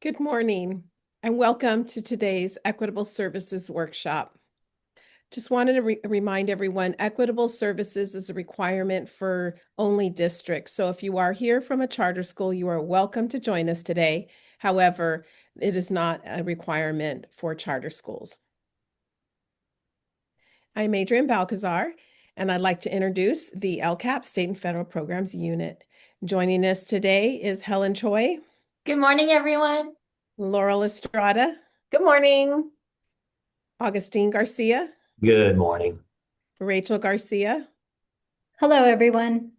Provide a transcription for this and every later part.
Good morning and welcome to today's Equitable Services Workshop. Just wanted to remind everyone, equitable services is a requirement for only districts. So if you are here from a charter school, you are welcome to join us today. However, it is not a requirement for charter schools. I'm Adrienne Balcazar, and I'd like to introduce the LCAP-State and Federal Programs Unit. Joining us today is Helen Choi. Good morning, everyone. Laurel Estrada. Good morning. Augustine Garcia. Good morning. Rachel Garcia. Hello, everyone.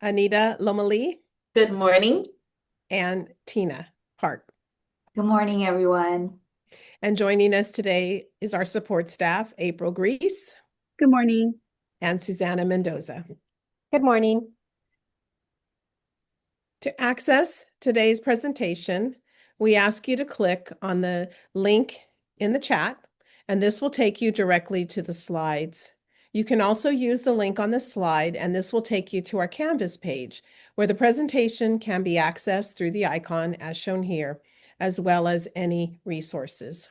Anita Lomali. Good morning. And Tina Park. Good morning, everyone. And joining us today is our support staff, April Grease. Good morning. And Susanna Mendoza. Good morning. To access today's presentation, we ask you to click on the link in the chat, and this will take you directly to the slides. You can also use the link on the slide, and this will take you to our Canvas page, where the presentation can be accessed through the icon as shown here, as well as any resources.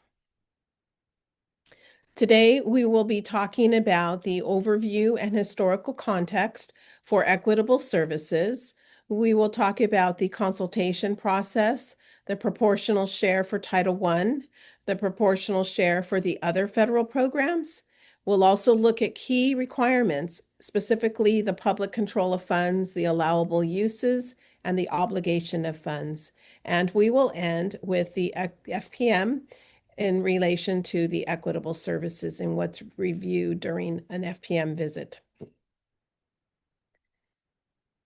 Today, we will be talking about the overview and historical context for equitable services. We will talk about the consultation process, the proportional share for Title I, the proportional share for the other federal programs. We'll also look at key requirements, specifically the public control of funds, the allowable uses, and the obligation of funds. And we will end with the FPM in relation to the equitable services and what's reviewed during an FPM visit.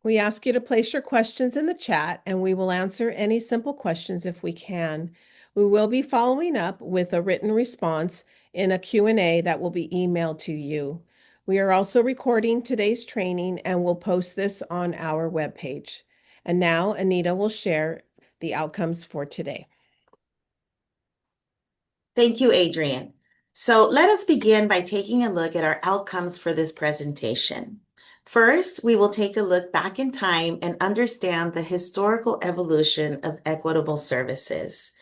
We ask you to place your questions in the chat, and we will answer any simple questions if we can. We will be following up with a written response in a Q&A that will be emailed to you. We are also recording today's training and will post this on our webpage. And now Anita will share the outcomes for today. Thank you, Adrienne. So let us begin by taking a look at our outcomes for this presentation. First, we will take a look back in time and understand the historical evolution of equitable services.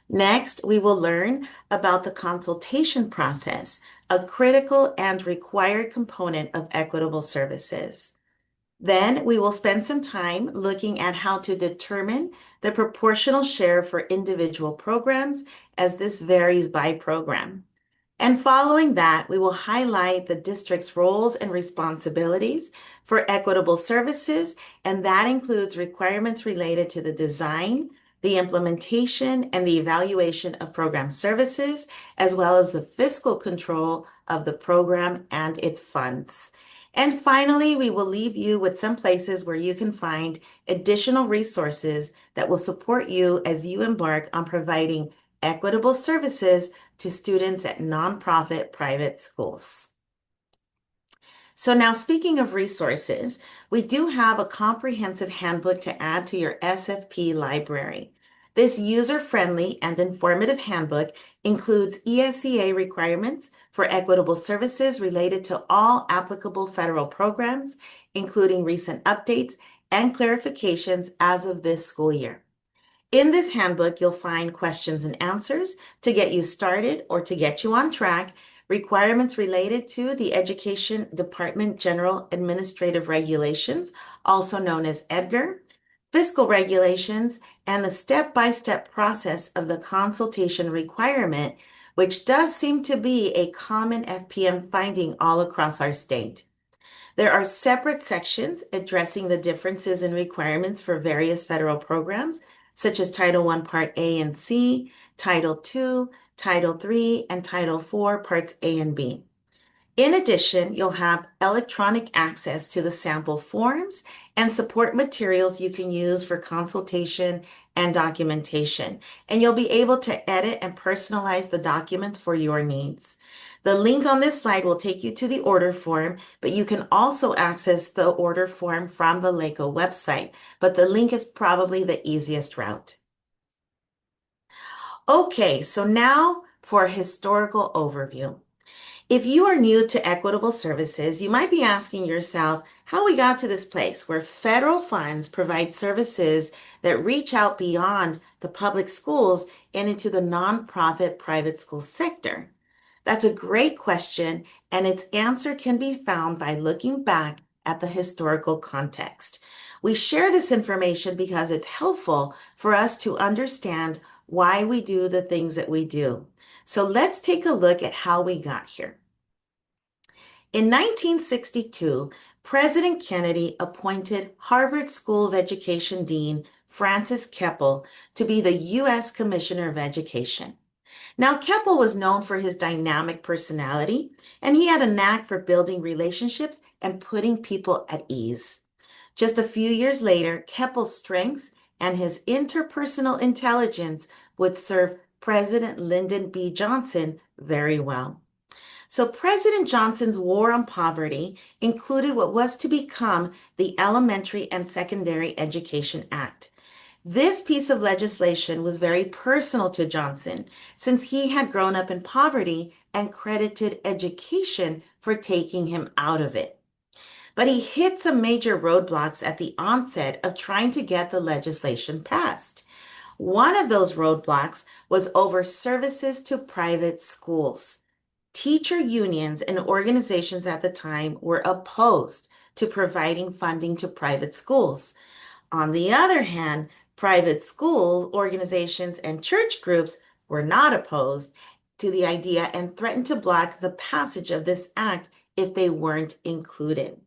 Next, we will learn about the consultation process, a critical and required component of equitable services. Then we will spend some time looking at how to determine the proportional share for individual programs, as this varies by program. And following that, we will highlight the district's roles and responsibilities for equitable services, and that includes requirements related to the design, the implementation, and the evaluation of program services, as well as the fiscal control of the program and its funds. And finally, we will leave you with some places where you can find additional resources that will support you as you embark on providing equitable services to students at nonprofit private schools. So now, speaking of resources, we do have a comprehensive handbook to add to your SFP library. This user-friendly and informative handbook includes ESEA requirements for equitable services related to all applicable federal programs, including recent updates and clarifications as of this school year. In this handbook, you'll find questions and answers to get you started or to get you on track, requirements related to the Education Department General Administrative Regulations, also known as EDGAR, fiscal regulations, and a step-by-step process of the consultation requirement, which does seem to be a common FPM finding all across our state. There are separate sections addressing the differences in requirements for various federal programs, such as Title I Part A and C, Title II, Title III, and Title IV Parts A and B. In addition, you'll have electronic access to the sample forms and support materials you can use for consultation and documentation, and you'll be able to edit and personalize the documents for your needs. The link on this slide will take you to the order form, but you can also access the order form from the LACO website, but the link is probably the easiest route. Okay, so now for a historical overview. If you are new to Equitable Services, you might be asking yourself how we got to this place where federal funds provide services that reach out beyond the public schools and into the nonprofit private school sector. That's a great question, and its answer can be found by looking back at the historical context. We share this information because it's helpful for us to understand why we do the things that we do. So let's take a look at how we got here. In 1962, President Kennedy appointed Harvard School of Education Dean Francis Keppel to be the U.S. Commissioner of Education. Now, Keppel was known for his dynamic personality, and he had a knack for building relationships and putting people at ease. Just a few years later, Keppel's strengths and his interpersonal intelligence would serve President Lyndon B. Johnson very well. So President Johnson's war on poverty included what was to become the Elementary and Secondary Education Act. This piece of legislation was very personal to Johnson since he had grown up in poverty and credited education for taking him out of it. But he hit some major roadblocks at the onset of trying to get the legislation passed. One of those roadblocks was over services to private schools. Teacher unions and organizations at the time were opposed to providing funding to private schools. On the other hand, private school organizations and church groups were not opposed to the idea and threatened to block the passage of this act if they weren't included.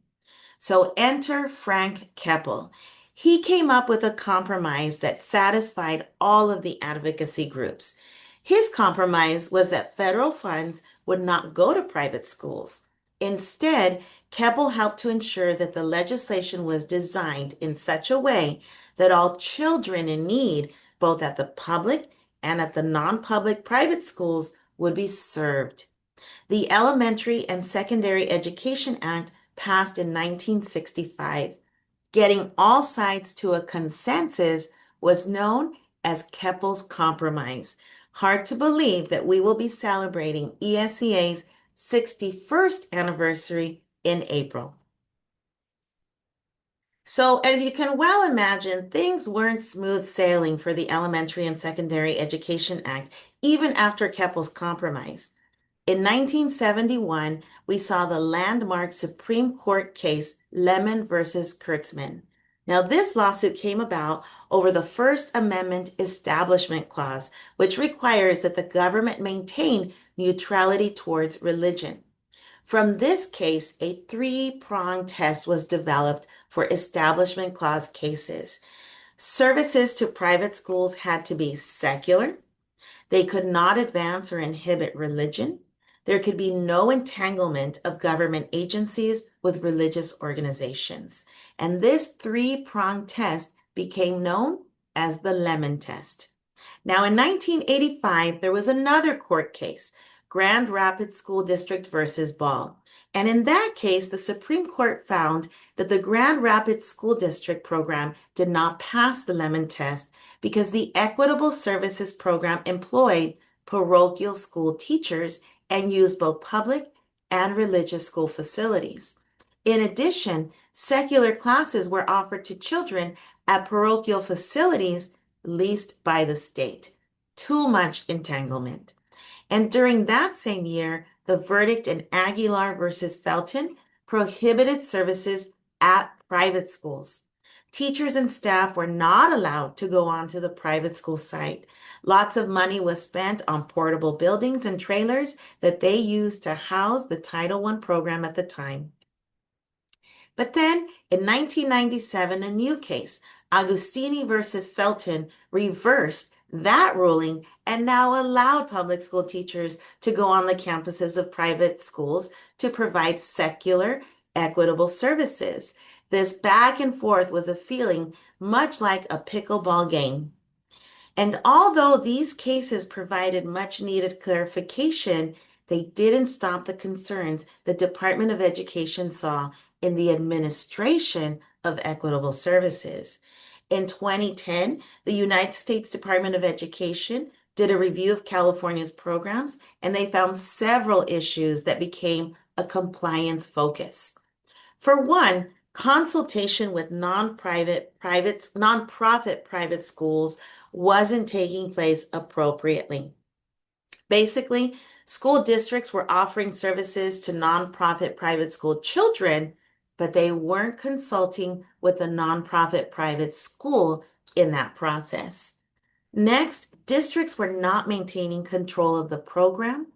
So enter Frank Keppel. He came up with a compromise that satisfied all of the advocacy groups. His compromise was that federal funds would not go to private schools. Instead, Keppel helped to ensure that the legislation was designed in such a way that all children in need, both at the public and at the non-public private schools, would be served. The Elementary and Secondary Education Act passed in 1965. Getting all sides to a consensus was known as Keppel's Compromise. Hard to believe that we will be celebrating ESEA's 61st anniversary in April. So, as you can well imagine, things weren't smooth sailing for the Elementary and Secondary Education Act, even after Keppel's compromise. In 1971, we saw the landmark Supreme Court case Lemon versus Kurtzman. Now, this lawsuit came about over the First Amendment Establishment Clause, which requires that the government maintain neutrality towards religion. From this case, a three-pronged test was developed for Establishment Clause cases. Services to private schools had to be secular. They could not advance or inhibit religion. There could be no entanglement of government agencies with religious organizations. And this three-pronged test became known as the Lemon Test. Now, in 1985, there was another court case, Grand Rapids School District versus Ball. And in that case, the Supreme Court found that the Grand Rapids School District program did not pass the Lemon Test because the Equitable Services program employed parochial school teachers and used both public and religious school facilities. In addition, secular classes were offered to children at parochial facilities leased by the state. Too much entanglement. And during that same year, the verdict in Aguilar versus Felton prohibited services at private schools. Teachers and staff were not allowed to go onto the private school site. Lots of money was spent on portable buildings and trailers that they used to house the Title I program at the time. But then in 1997, a new case, Agustini versus Felton, reversed that ruling and now allowed public school teachers to go on the campuses of private schools to provide secular, equitable services. This back and forth was a feeling much like a pickleball game. And although these cases provided much needed clarification, they didn't stop the concerns the Department of Education saw in the administration of equitable services. In 2010, the United States Department of Education did a review of California's programs, and they found several issues that became a compliance focus. For one, consultation with nonprofit private schools wasn't taking place appropriately. Basically, school districts were offering services to nonprofit private school children, but they weren't consulting with the nonprofit private school in that process. Next, districts were not maintaining control of the program,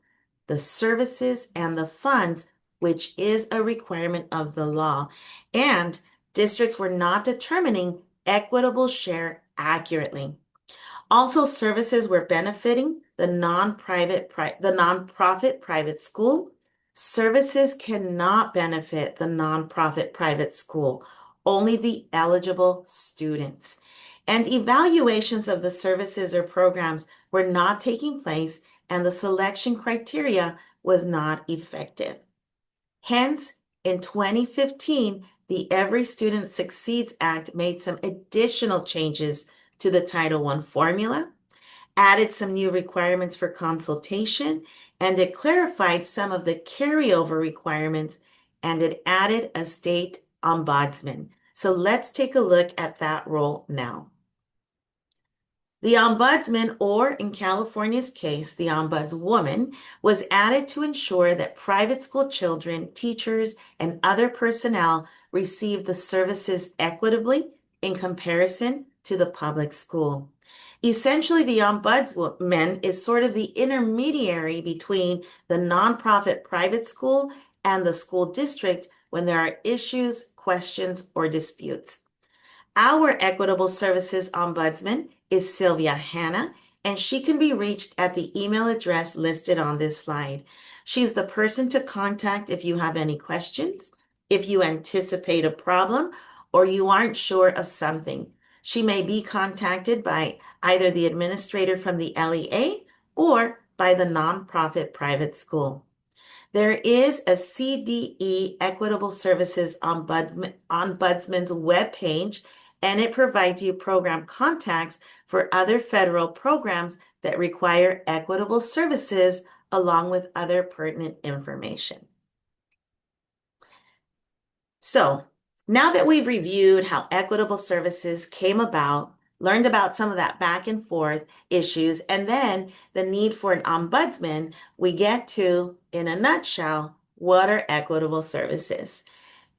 the services, and the funds, which is a requirement of the law. And districts were not determining equitable share accurately. Also, services were benefiting the nonprofit private school. Services cannot benefit the nonprofit private school, only the eligible students. And evaluations of the services or programs were not taking place, and the selection criteria was not effective. Hence, in 2015, the Every Student Succeeds Act made some additional changes to the Title I formula, added some new requirements for consultation, and it clarified some of the carryover requirements, and it added a state ombudsman. So let's take a look at that role now. The ombudsman, or in California's case, the ombudswoman, was added to ensure that private school children, teachers, and other personnel received the services equitably in comparison to the public school. Essentially, the ombudsman is sort of the intermediary between the nonprofit private school and the school district when there are issues, questions, or disputes. Our Equitable Services Ombudsman is Sylvia Hanna, and she can be reached at the email address listed on this slide. She's the person to contact if you have any questions, if you anticipate a problem, or you aren't sure of something. She may be contacted by either the administrator from the LEA or by the nonprofit private school. There is a CDE Equitable Services Ombudsman's webpage, and it provides you program contacts for other federal programs that require equitable services along with other pertinent information. So now that we've reviewed how equitable services came about, learned about some of that back and forth issues, and then the need for an ombudsman, we get to, in a nutshell, what are equitable services?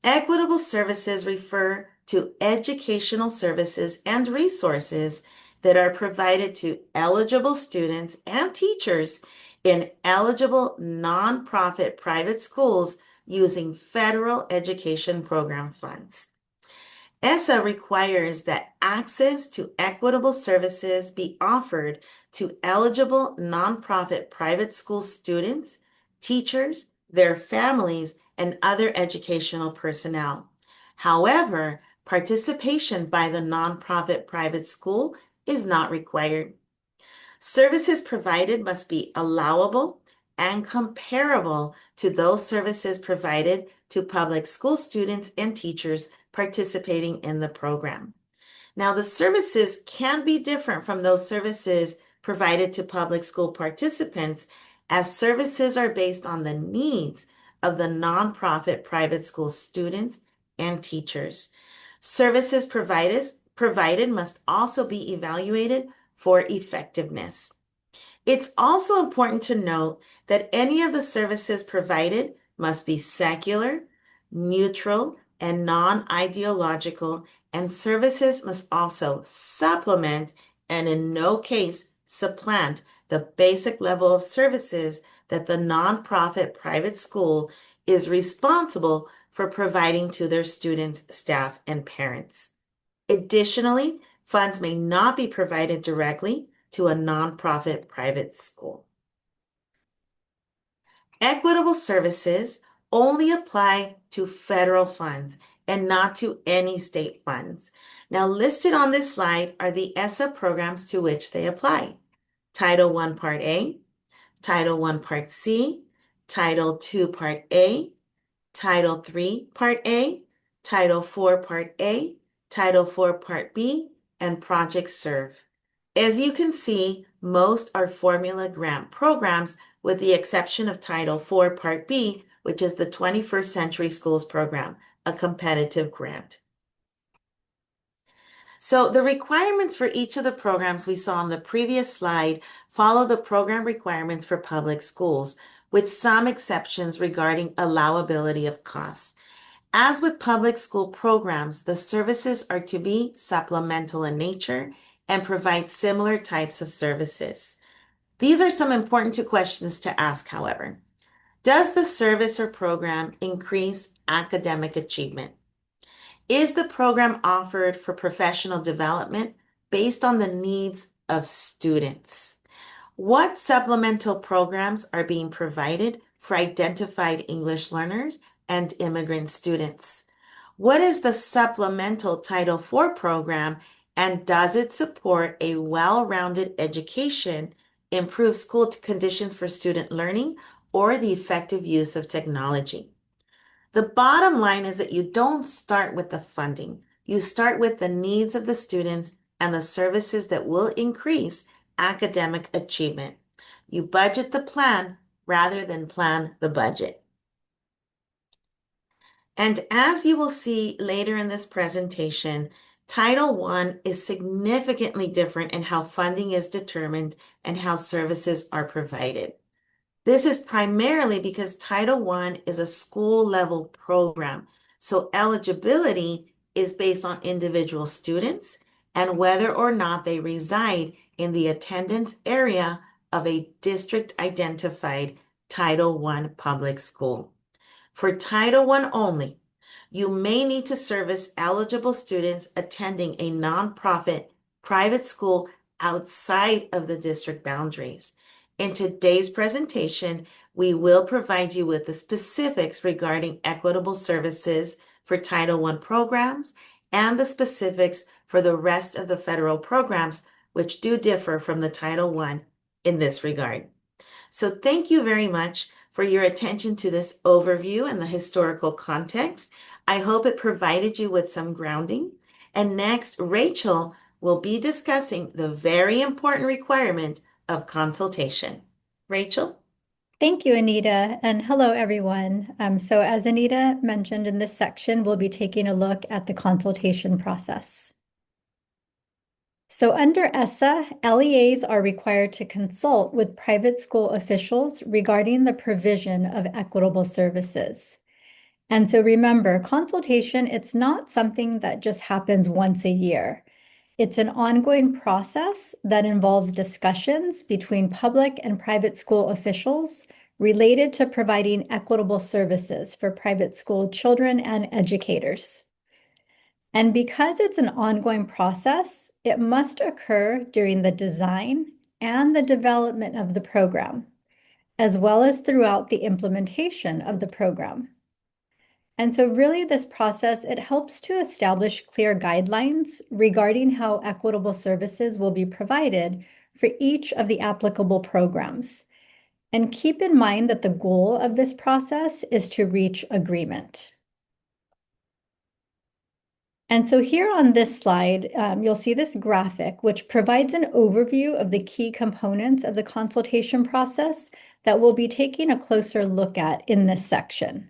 Equitable services refer to educational services and resources that are provided to eligible students and teachers in eligible nonprofit private schools using federal education program funds. ESSA requires that access to equitable services be offered to eligible nonprofit private school students, teachers, their families, and other educational personnel. However, participation by the nonprofit private school is not required. Services provided must be allowable and comparable to those services provided to public school students and teachers participating in the program. Now, the services can be different from those services provided to public school participants, as services are based on the needs of the nonprofit private school students and teachers. Services provided must also be evaluated for effectiveness. It's also important to note that any of the services provided must be secular, neutral, and non-ideological, and services must also supplement and in no case supplant the basic level of services that the nonprofit private school is responsible for providing to their students, staff, and parents. Additionally, funds may not be provided directly to a nonprofit private school. Equitable services only apply to federal funds and not to any state funds. Now, listed on this slide are the ESSA programs to which they apply: Title I Part A, Title I Part C, Title II Part A, Title III Part A, Title IV Part A, Title IV Part B, and Project Serve. As you can see, Most are formula grant programs, with the exception of Title IV Part B, which is the 21st Century Schools Program, a competitive grant. So the requirements for each of the programs we saw on the previous slide follow the program requirements for public schools, with some exceptions regarding allowability of costs. As with public school programs, the services are to be supplemental in nature and provide similar types of services. These are some important questions to ask, however. Does the service or program increase academic achievement? Is the program offered for professional development based on the needs of students? What supplemental programs are being provided for identified English learners and immigrant students? What is the supplemental Title IV program, and does it support a well-rounded education, improve school conditions for student learning, or the effective use of technology? The bottom line is that you don't start with the funding. You start with the needs of the students and the services that will increase academic achievement. You budget the plan rather than plan the budget. And as you will see later in this presentation, Title I is significantly different in how funding is determined and how services are provided. This is primarily because Title I is a school-level program, so eligibility is based on individual students and whether or not they reside in the attendance area of a district-identified Title I public school. For Title I only, you may need to service eligible students attending a nonprofit private school outside of the district boundaries. In today's presentation, we will provide you with the specifics regarding equitable services for Title I programs and the specifics for the rest of the federal programs, which do differ from the Title I in this regard. So thank you very much for your attention to this overview and the historical context. I hope it provided you with some grounding. And next, Rachel will be discussing the very important requirement of consultation. Rachel? Thank you, Anita, and hello, everyone. So as Anita mentioned in this section, we'll be taking a look at the consultation process. So under ESSA, LEAs are required to consult with private school officials regarding the provision of equitable services. And so remember, consultation, it's not something that just happens once a year. It's an ongoing process that involves discussions between public and private school officials related to providing equitable services for private school children and educators. And because it's an ongoing process, it must occur during the design and the development of the program, as well as throughout the implementation of the program. And so really this process, it helps to establish clear guidelines regarding how equitable services will be provided for each of the applicable programs. And keep in mind that the goal of this process is to reach agreement. And so here on this slide, you'll see this graphic, which provides an overview of the key components of the consultation process that we'll be taking a closer look at in this section.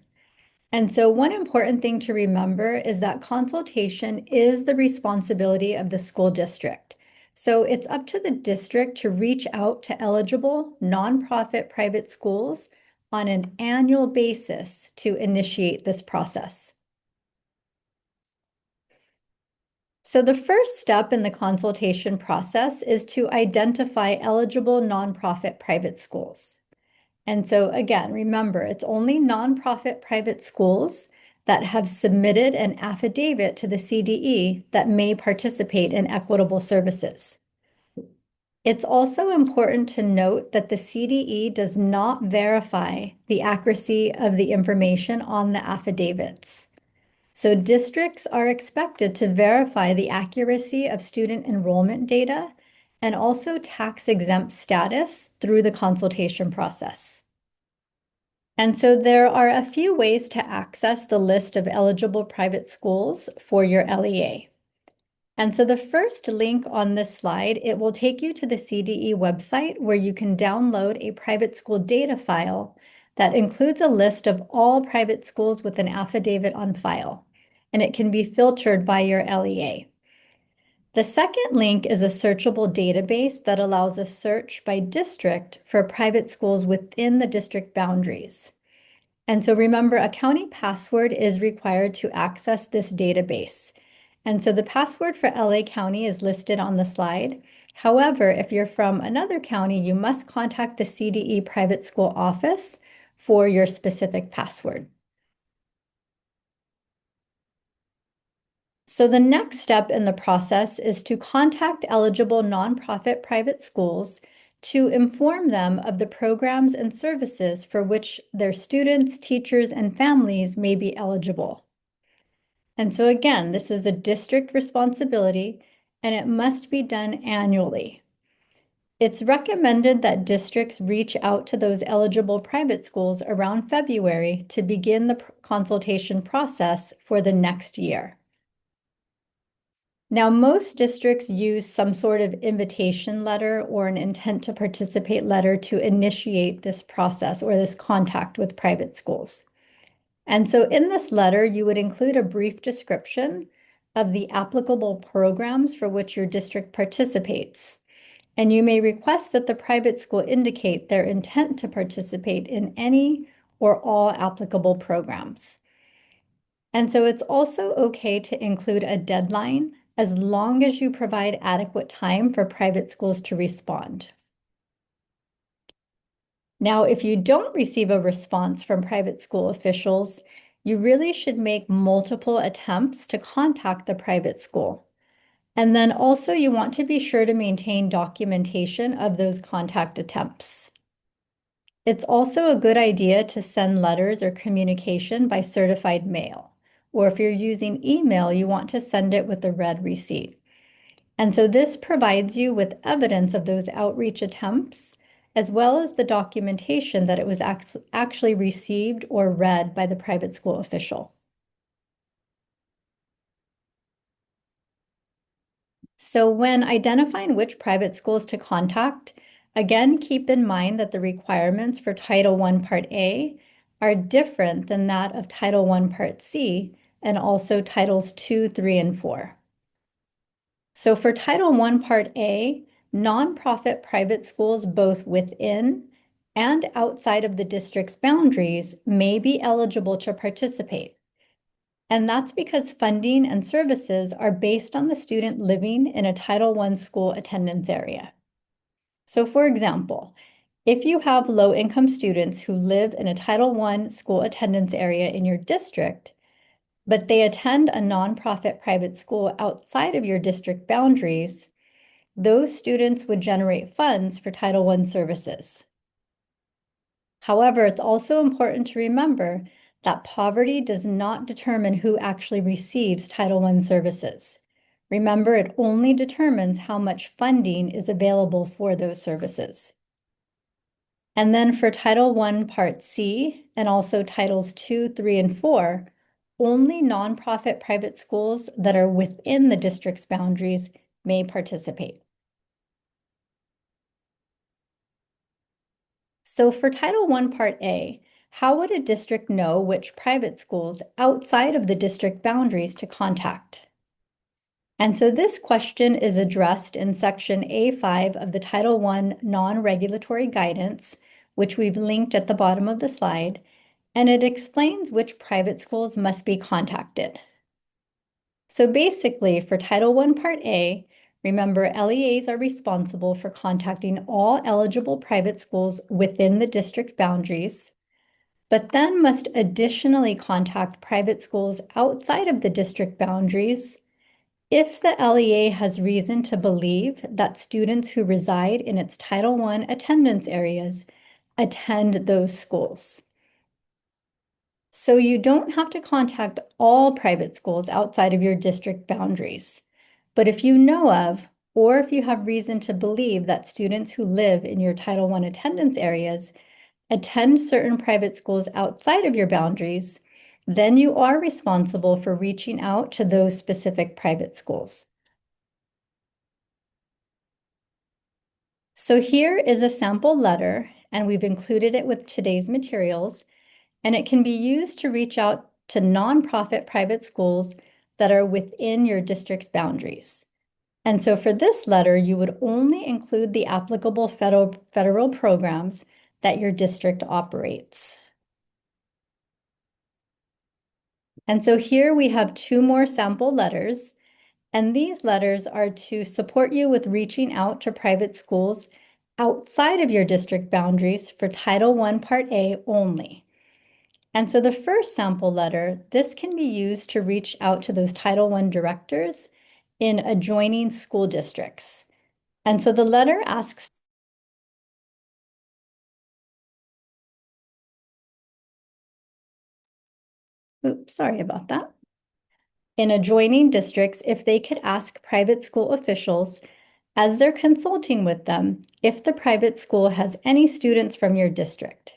And so one important thing to remember is that consultation is the responsibility of the school district. So it's up to the district to reach out to eligible nonprofit private schools on an annual basis to initiate this process. So the first step in the consultation process is to identify eligible nonprofit private schools. And so again, remember, it's only nonprofit private schools that have submitted an affidavit to the CDE that may participate in equitable services. It's also important to note that the CDE does not verify the accuracy of the information on the affidavits. So districts are expected to verify the accuracy of student enrollment data and also tax-exempt status through the consultation process. And so there are a few ways to access the list of eligible private schools for your LEA. And so the first link on this slide, it will take you to the CDE website where you can download a private school data file that includes a list of all private schools with an affidavit on file, and it can be filtered by your LEA. The second link is a searchable database that allows a search by district for private schools within the district boundaries. And so remember, a county password is required to access this database. And so the password for LA County is listed on the slide. However, if you're from another county, you must contact the CDE private school office for your specific password. So the next step in the process is to contact eligible nonprofit private schools to inform them of the programs and services for which their students, teachers, and families may be eligible. And so again, this is a district responsibility and it must be done annually. It's recommended that districts reach out to those eligible private schools around February to begin the consultation process for the next year. Now, most districts use some sort of invitation letter or an intent to participate letter to initiate this process or this contact with private schools. And so in this letter, you would include a brief description of the applicable programs for which your district participates. And you may request that the private school indicate their intent to participate in any or all applicable programs. And so it's also okay to include a deadline as long as you provide adequate time for private schools to respond. Now, if you don't receive a response from private school officials, you really should make multiple attempts to contact the private school. And then also you want to be sure to maintain documentation of those contact attempts. It's also a good idea to send letters or communication by certified mail. Or if you're using email, you want to send it with a red receipt. And so this provides you with evidence of those outreach attempts, as well as the documentation that it was actually received or read by the private school official. So when identifying which private schools to contact, again, keep in mind that the requirements for Title I Part A are different than that of Title I Part C and also Titles 2, 3, and 4. So for Title I Part A, nonprofit private schools both within and outside of the district's boundaries may be eligible to participate. And that's because funding and services are based on the student living in a Title I school attendance area. So for example, if you have low-income students who live in a Title I school attendance area in your district, but they attend a nonprofit private school outside of your district boundaries, those students would generate funds for Title I services. However, it's also important to remember that poverty does not determine who actually receives Title I services. Remember, it only determines how much funding is available for those services. And then for Title I Part C and also Titles 2, 3, and 4, only nonprofit private schools that are within the district's boundaries may participate. So for Title I Part A, how would a district know which private schools outside of the district boundaries to contact? And so this question is addressed in Section A5 of the Title I Non-Regulatory Guidance, which we've linked at the bottom of the slide, and it explains which private schools must be contacted. So basically, for Title I Part A, remember, LEAs are responsible for contacting all eligible private schools within the district boundaries, but then must additionally contact private schools outside of the district boundaries if the LEA has reason to believe that students who reside in its Title I attendance areas attend those schools. So you don't have to contact all private schools outside of your district boundaries. But if you know of, or if you have reason to believe that students who live in your Title I attendance areas attend certain private schools outside of your boundaries, then you are responsible for reaching out to those specific private schools. So here is a sample letter, and we've included it with today's materials, and it can be used to reach out to nonprofit private schools that are within your district's boundaries. And so for this letter, you would only include the applicable federal programs that your district operates. And so here we have 2 more sample letters, and these letters are to support you with reaching out to private schools outside of your district boundaries for Title I Part A only. And so the first sample letter, this can be used to reach out to those Title I directors in adjoining school districts. And so the letter asks, oops, sorry about that. In adjoining districts, if they could ask private school officials, as they're consulting with them, if the private school has any students from your district.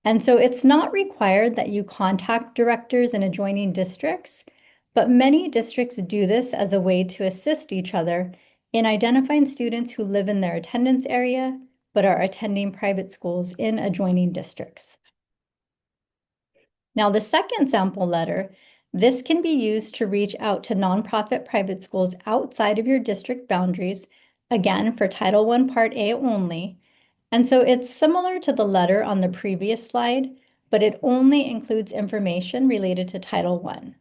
And so it's not required that you contact directors in adjoining districts, but many districts do this as a way to assist each other in identifying students who live in their attendance area, but are attending private schools in adjoining districts. Now, the second sample letter, this can be used to reach out to nonprofit private schools outside of your district boundaries, again, for Title I Part A only. And so it's similar to the letter on the previous slide, but it only includes information related to Title I.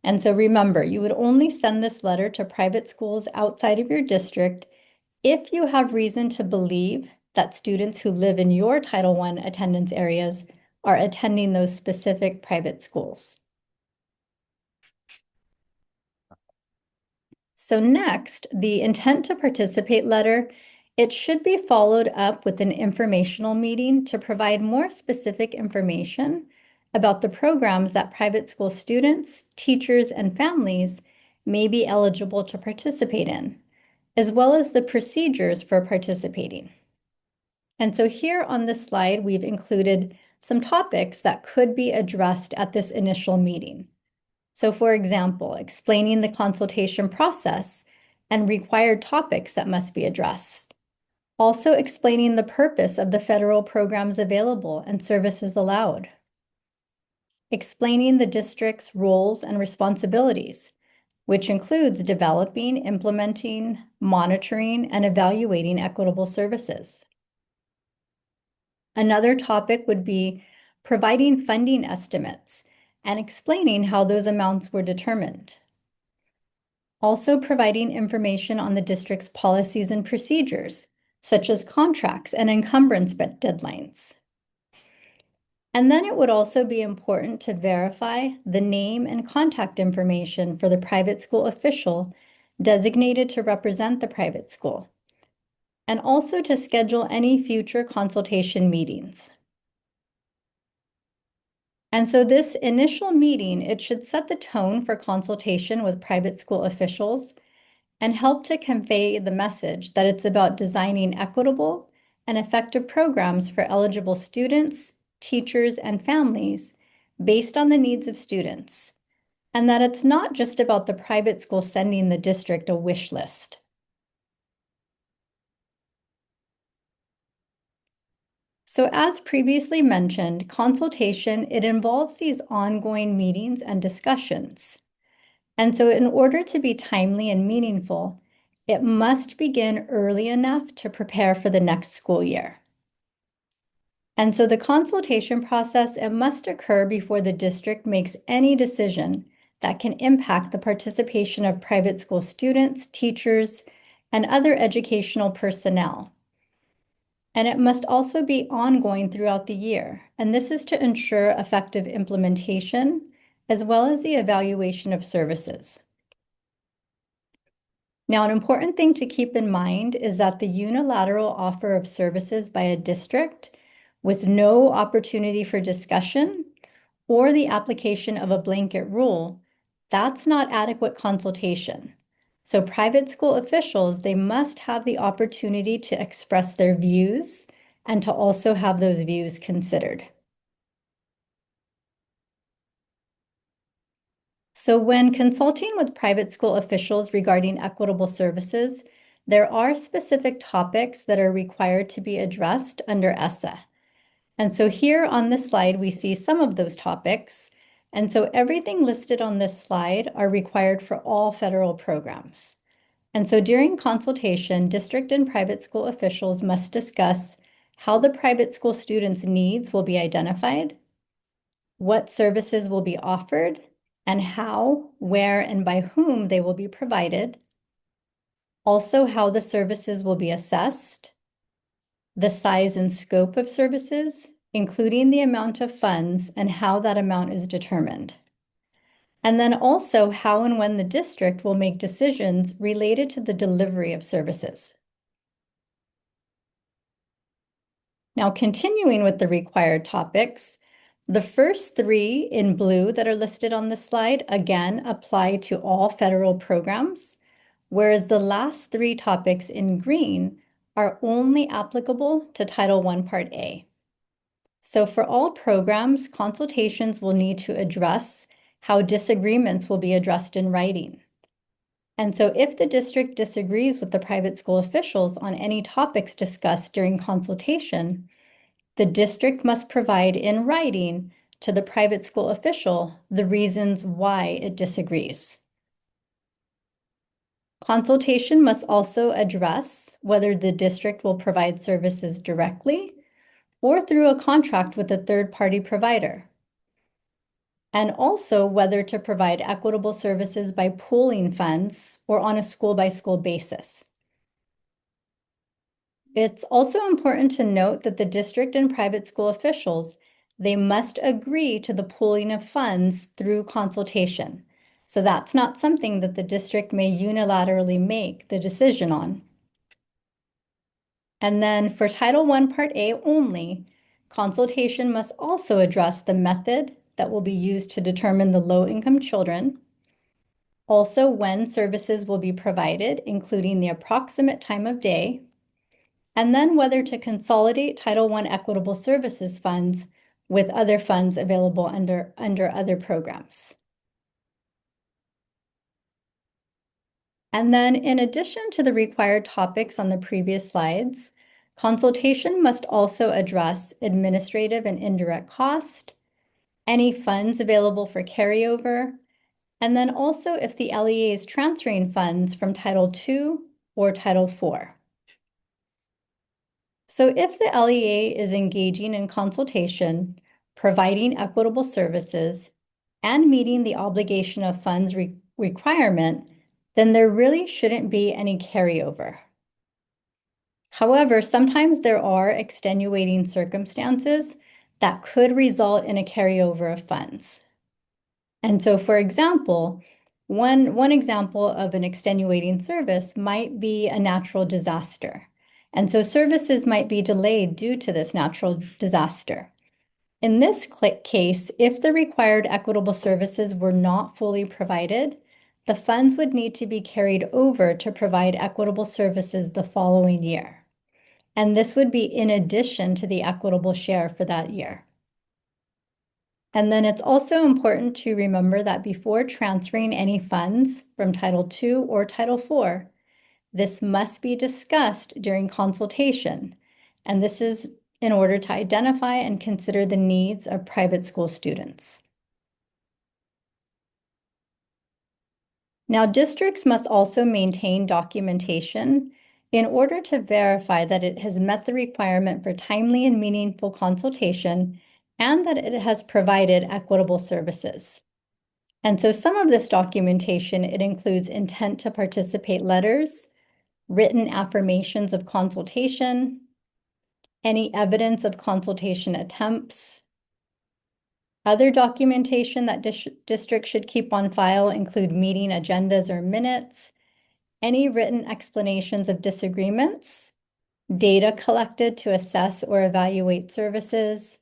And so remember, you would only send this letter to private schools outside of your district if you have reason to believe that students who live in your Title I attendance areas are attending those specific private schools. So next, the intent to participate letter, it should be followed up with an informational meeting to provide more specific information about the programs that private school students, teachers, and families may be eligible to participate in, as well as the procedures for participating. And so here on this slide, we've included some topics that could be addressed at this initial meeting. So for example, explaining the consultation process and required topics that must be addressed. Also explaining the purpose of the federal programs available and services allowed. Explaining the district's roles and responsibilities, which includes developing, implementing, monitoring, and evaluating equitable services. Another topic would be providing funding estimates and explaining how those amounts were determined. Also providing information on the district's policies and procedures, such as contracts and encumbrance deadlines. And then it would also be important to verify the name and contact information for the private school official designated to represent the private school, and also to schedule any future consultation meetings. And so this initial meeting, it should set the tone for consultation with private school officials and help to convey the message that it's about designing equitable and effective programs for eligible students, teachers, and families based on the needs of students, and that it's not just about the private school sending the district a wish list. So as previously mentioned, consultation, it involves these ongoing meetings and discussions. And so in order to be timely and meaningful, it must begin early enough to prepare for the next school year. And so the consultation process, it must occur before the district makes any decision that can impact the participation of private school students, teachers, and other educational personnel. And it must also be ongoing throughout the year. And this is to ensure effective implementation, as well as the evaluation of services. Now, an important thing to keep in mind is that the unilateral offer of services by a district with no opportunity for discussion or the application of a blanket rule, that's not adequate consultation. So private school officials, they must have the opportunity to express their views and to also have those views considered. So when consulting with private school officials regarding equitable services, there are specific topics that are required to be addressed under ESSA. And so here on this slide, we see some of those topics. And so everything listed on this slide are required for all federal programs. And so during consultation, district and private school officials must discuss how the private school students' needs will be identified, what services will be offered, and how, where, and by whom they will be provided. Also, how the services will be assessed, the size and scope of services, including the amount of funds and how that amount is determined. And then also how and when the district will make decisions related to the delivery of services. Now, continuing with the required topics, the first three in blue that are listed on this slide, again, apply to all federal programs, whereas the last three topics in green are only applicable to Title I, Part A. So for all programs, consultations will need to address how disagreements will be addressed in writing. And so if the district disagrees with the private school officials on any topics discussed during consultation, the district must provide in writing to the private school official the reasons why it disagrees. Consultation must also address whether the district will provide services directly or through a contract with a third-party provider, and also whether to provide equitable services by pooling funds or on a school-by-school basis. It's also important to note that the district and private school officials, they must agree to the pooling of funds through consultation. So that's not something that the district may unilaterally make the decision on. And then for Title I, Part A only, consultation must also address the method that will be used to determine the low-income children, also when services will be provided, including the approximate time of day, and then whether to consolidate Title I equitable services funds with other funds available under other programs. And then in addition to the required topics on the previous slides, consultation must also address administrative and indirect cost, any funds available for carryover, and then also if the LEA is transferring funds from Title II or Title IV. So if the LEA is engaging in consultation, providing equitable services, and meeting the obligation of funds requirement, then there really shouldn't be any carryover. However, sometimes there are extenuating circumstances that could result in a carryover of funds. And so, for example, one example of an extenuating service might be a natural disaster. And so services might be delayed due to this natural disaster. In this case, if the required equitable services were not fully provided, the funds would need to be carried over to provide equitable services the following year. And this would be in addition to the equitable share for that year. And then it's also important to remember that before transferring any funds from Title II or Title IV, this must be discussed during consultation. And this is in order to identify and consider the needs of private school students. Now, districts must also maintain documentation in order to verify that it has met the requirement for timely and meaningful consultation and that it has provided equitable services. And so some of this documentation, it includes intent to participate letters, written affirmations of consultation, any evidence of consultation attempts. Other documentation that districts should keep on file include meeting agendas or minutes, any written explanations of disagreements, data collected to assess or evaluate services,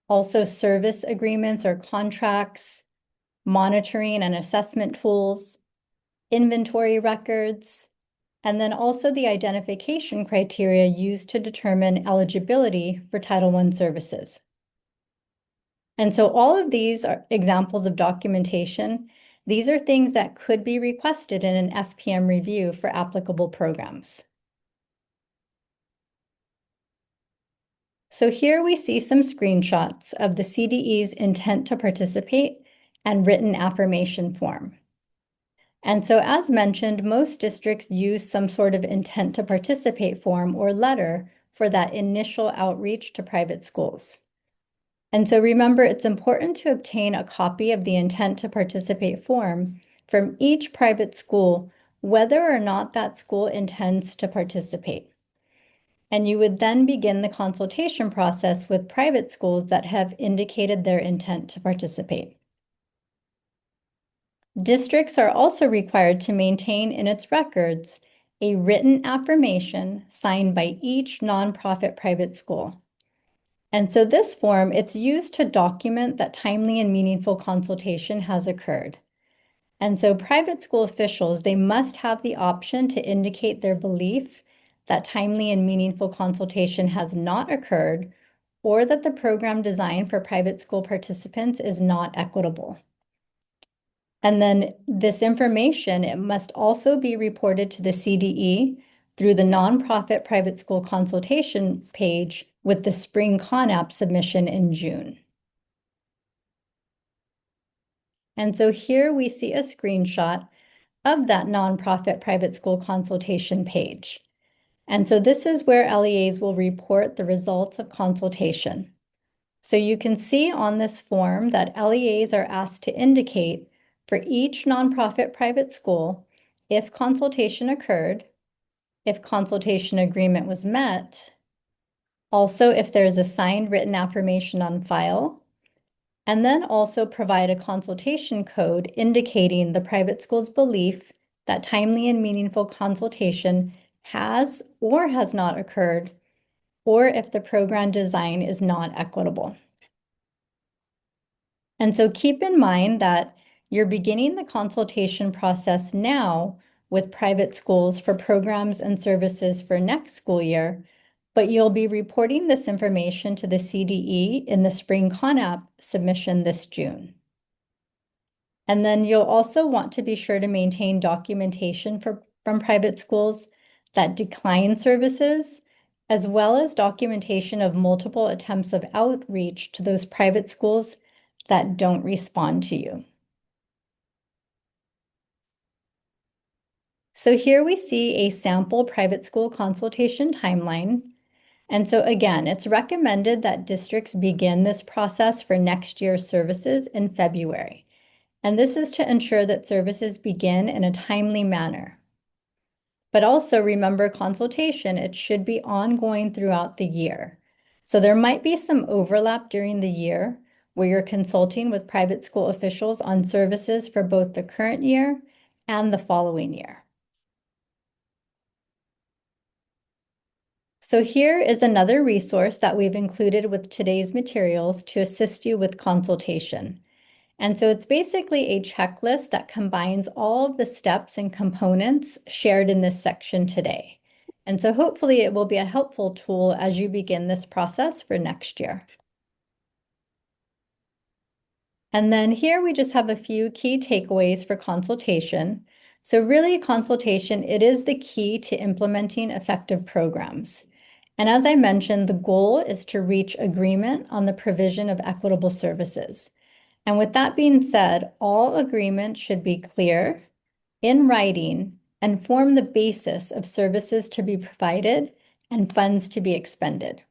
also service agreements or contracts, monitoring and assessment tools, inventory records, and then also the identification criteria used to determine eligibility for Title I services. And so all of these are examples of documentation These are things that could be requested in an FPM review for applicable programs. So here we see some screenshots of the CDE's intent to participate and written affirmation form. And so as mentioned, most districts use some sort of intent to participate form or letter for that initial outreach to private schools. And so remember, it's important to obtain a copy of the intent to participate form from each private school, whether or not that school intends to participate. And you would then begin the consultation process with private schools that have indicated their intent to participate. Districts are also required to maintain in its records a written affirmation signed by each nonprofit private school. And so this form, it's used to document that timely and meaningful consultation has occurred. And so private school officials, they must have the option to indicate their belief that timely and meaningful consultation has not occurred, or that the program design for private school participants is not equitable. And then this information, it must also be reported to the CDE through the nonprofit private school consultation page with the spring CONAP submission in June. And so here we see a screenshot of that nonprofit private school consultation page. And so this is where LEAs will report the results of consultation. So you can see on this form that LEAs are asked to indicate for each nonprofit private school if consultation occurred, if consultation agreement was met, also if there's a signed written affirmation on file, and then also provide a consultation code indicating the private school's belief that timely and meaningful consultation has or has not occurred, or if the program design is not equitable. And so keep in mind that you're beginning the consultation process now with private schools for programs and services for next school year, but you'll be reporting this information to the CDE in the spring CONAP submission this June. And then you'll also want to be sure to maintain documentation from private schools that decline services, as well as documentation of multiple attempts of outreach to those private schools that don't respond to you. So here we see a sample private school consultation timeline. And so again, it's recommended that districts begin this process for next year's services in February. And this is to ensure that services begin in a timely manner. But also remember, consultation, it should be ongoing throughout the year. So there might be some overlap during the year where you're consulting with private school officials on services for both the current year and the following year. So here is another resource that we've included with today's materials to assist you with consultation. And so it's basically a checklist that combines all of the steps and components shared in this section today. And so hopefully it will be a helpful tool as you begin this process for next year. And then here we just have a few key takeaways for consultation. So really, consultation, it is the key to implementing effective programs. And as I mentioned, the goal is to reach agreement on the provision of equitable services. And with that being said, all agreements should be clear, in writing, and form the basis of services to be provided and funds to be expended.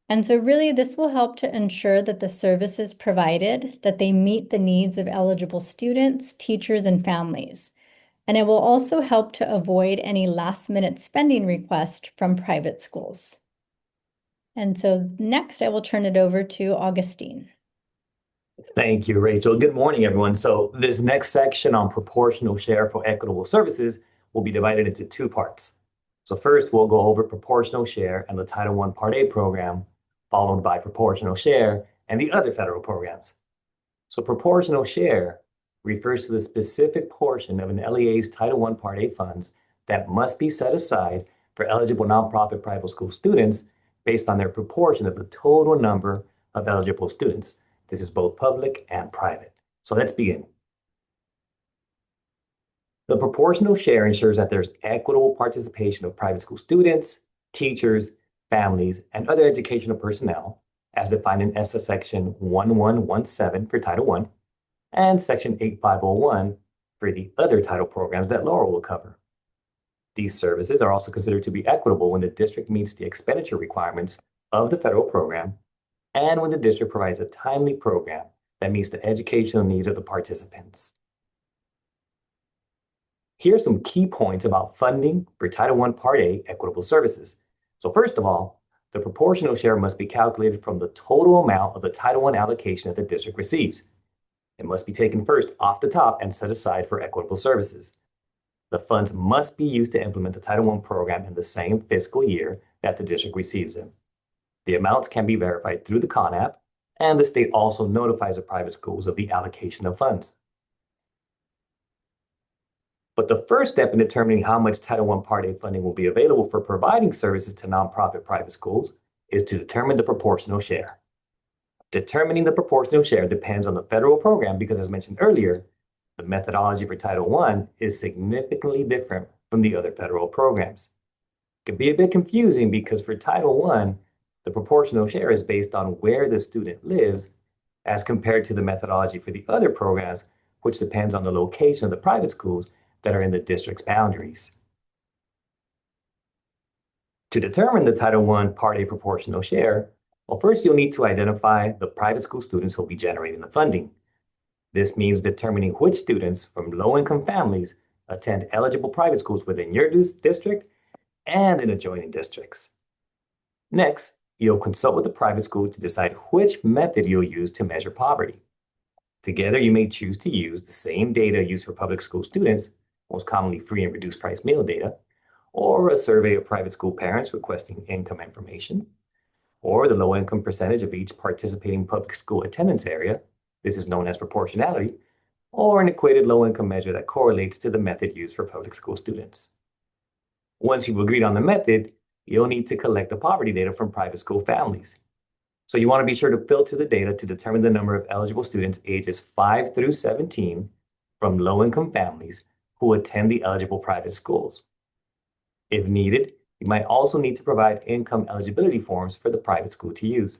And so really this will help to ensure that the services provided, that they meet the needs of eligible students, teachers, and families. And it will also help to avoid any last-minute spending requests from private schools. And so next I will turn it over to Augustine. Thank you, Rachel. Good morning, everyone. So this next section on proportional share for equitable services will be divided into two parts. So first, we'll go over proportional share and the Title I Part A program, followed by proportional share and the other federal programs. So proportional share refers to the specific portion of an LEA's Title I Part A funds that must be set aside for eligible nonprofit private school students based on their proportion of the total number of eligible students. This is both public and private. So let's begin. The proportional share ensures that there's equitable participation of private school students, teachers, families, and other educational personnel, as defined in ESSA Section 1117 for Title I and Section 8501 for the other title programs that Laura will cover. These services are also considered to be equitable when the district meets the expenditure requirements of the federal program and when the district provides a timely program that meets the educational needs of the participants. Here are some key points about funding for Title I Part A equitable services. So first of all, the proportional share must be calculated from the total amount of the Title I allocation that the district receives. It must be taken first off the top and set aside for equitable services. The funds must be used to implement the Title I program in the same fiscal year that the district receives them. The amounts can be verified through the CONAP, and the state also notifies the private schools of the allocation of funds. But the first step in determining how much Title I Part A funding will be available for providing services to nonprofit private schools is to determine the proportional share. Determining the proportional share depends on the federal program because, as mentioned earlier, the methodology for Title I is significantly different from the other federal programs. It can be a bit confusing because for Title I, the proportional share is based on where the student lives as compared to the methodology for the other programs, which depends on the location of the private schools that are in the district's boundaries. To determine the Title I Part A proportional share, well, first you'll need to identify the private school students who will be generating the funding. This means determining which students from low-income families attend eligible private schools within your district and in adjoining districts. Next, you'll consult with the private school to decide which method you'll use to measure poverty. Together, you may choose to use the same data used for public school students, most commonly free and reduced price meal data, or a survey of private school parents requesting income information, or the low-income percentage of each participating public school attendance area. This is known as proportionality, or an equated low-income measure that correlates to the method used for public school students. Once you've agreed on the method, you'll need to collect the poverty data from private school families. So you want to be sure to filter the data to determine the number of eligible students ages 5 through 17 from low-income families who attend the eligible private schools. If needed, you might also need to provide income eligibility forms for the private school to use.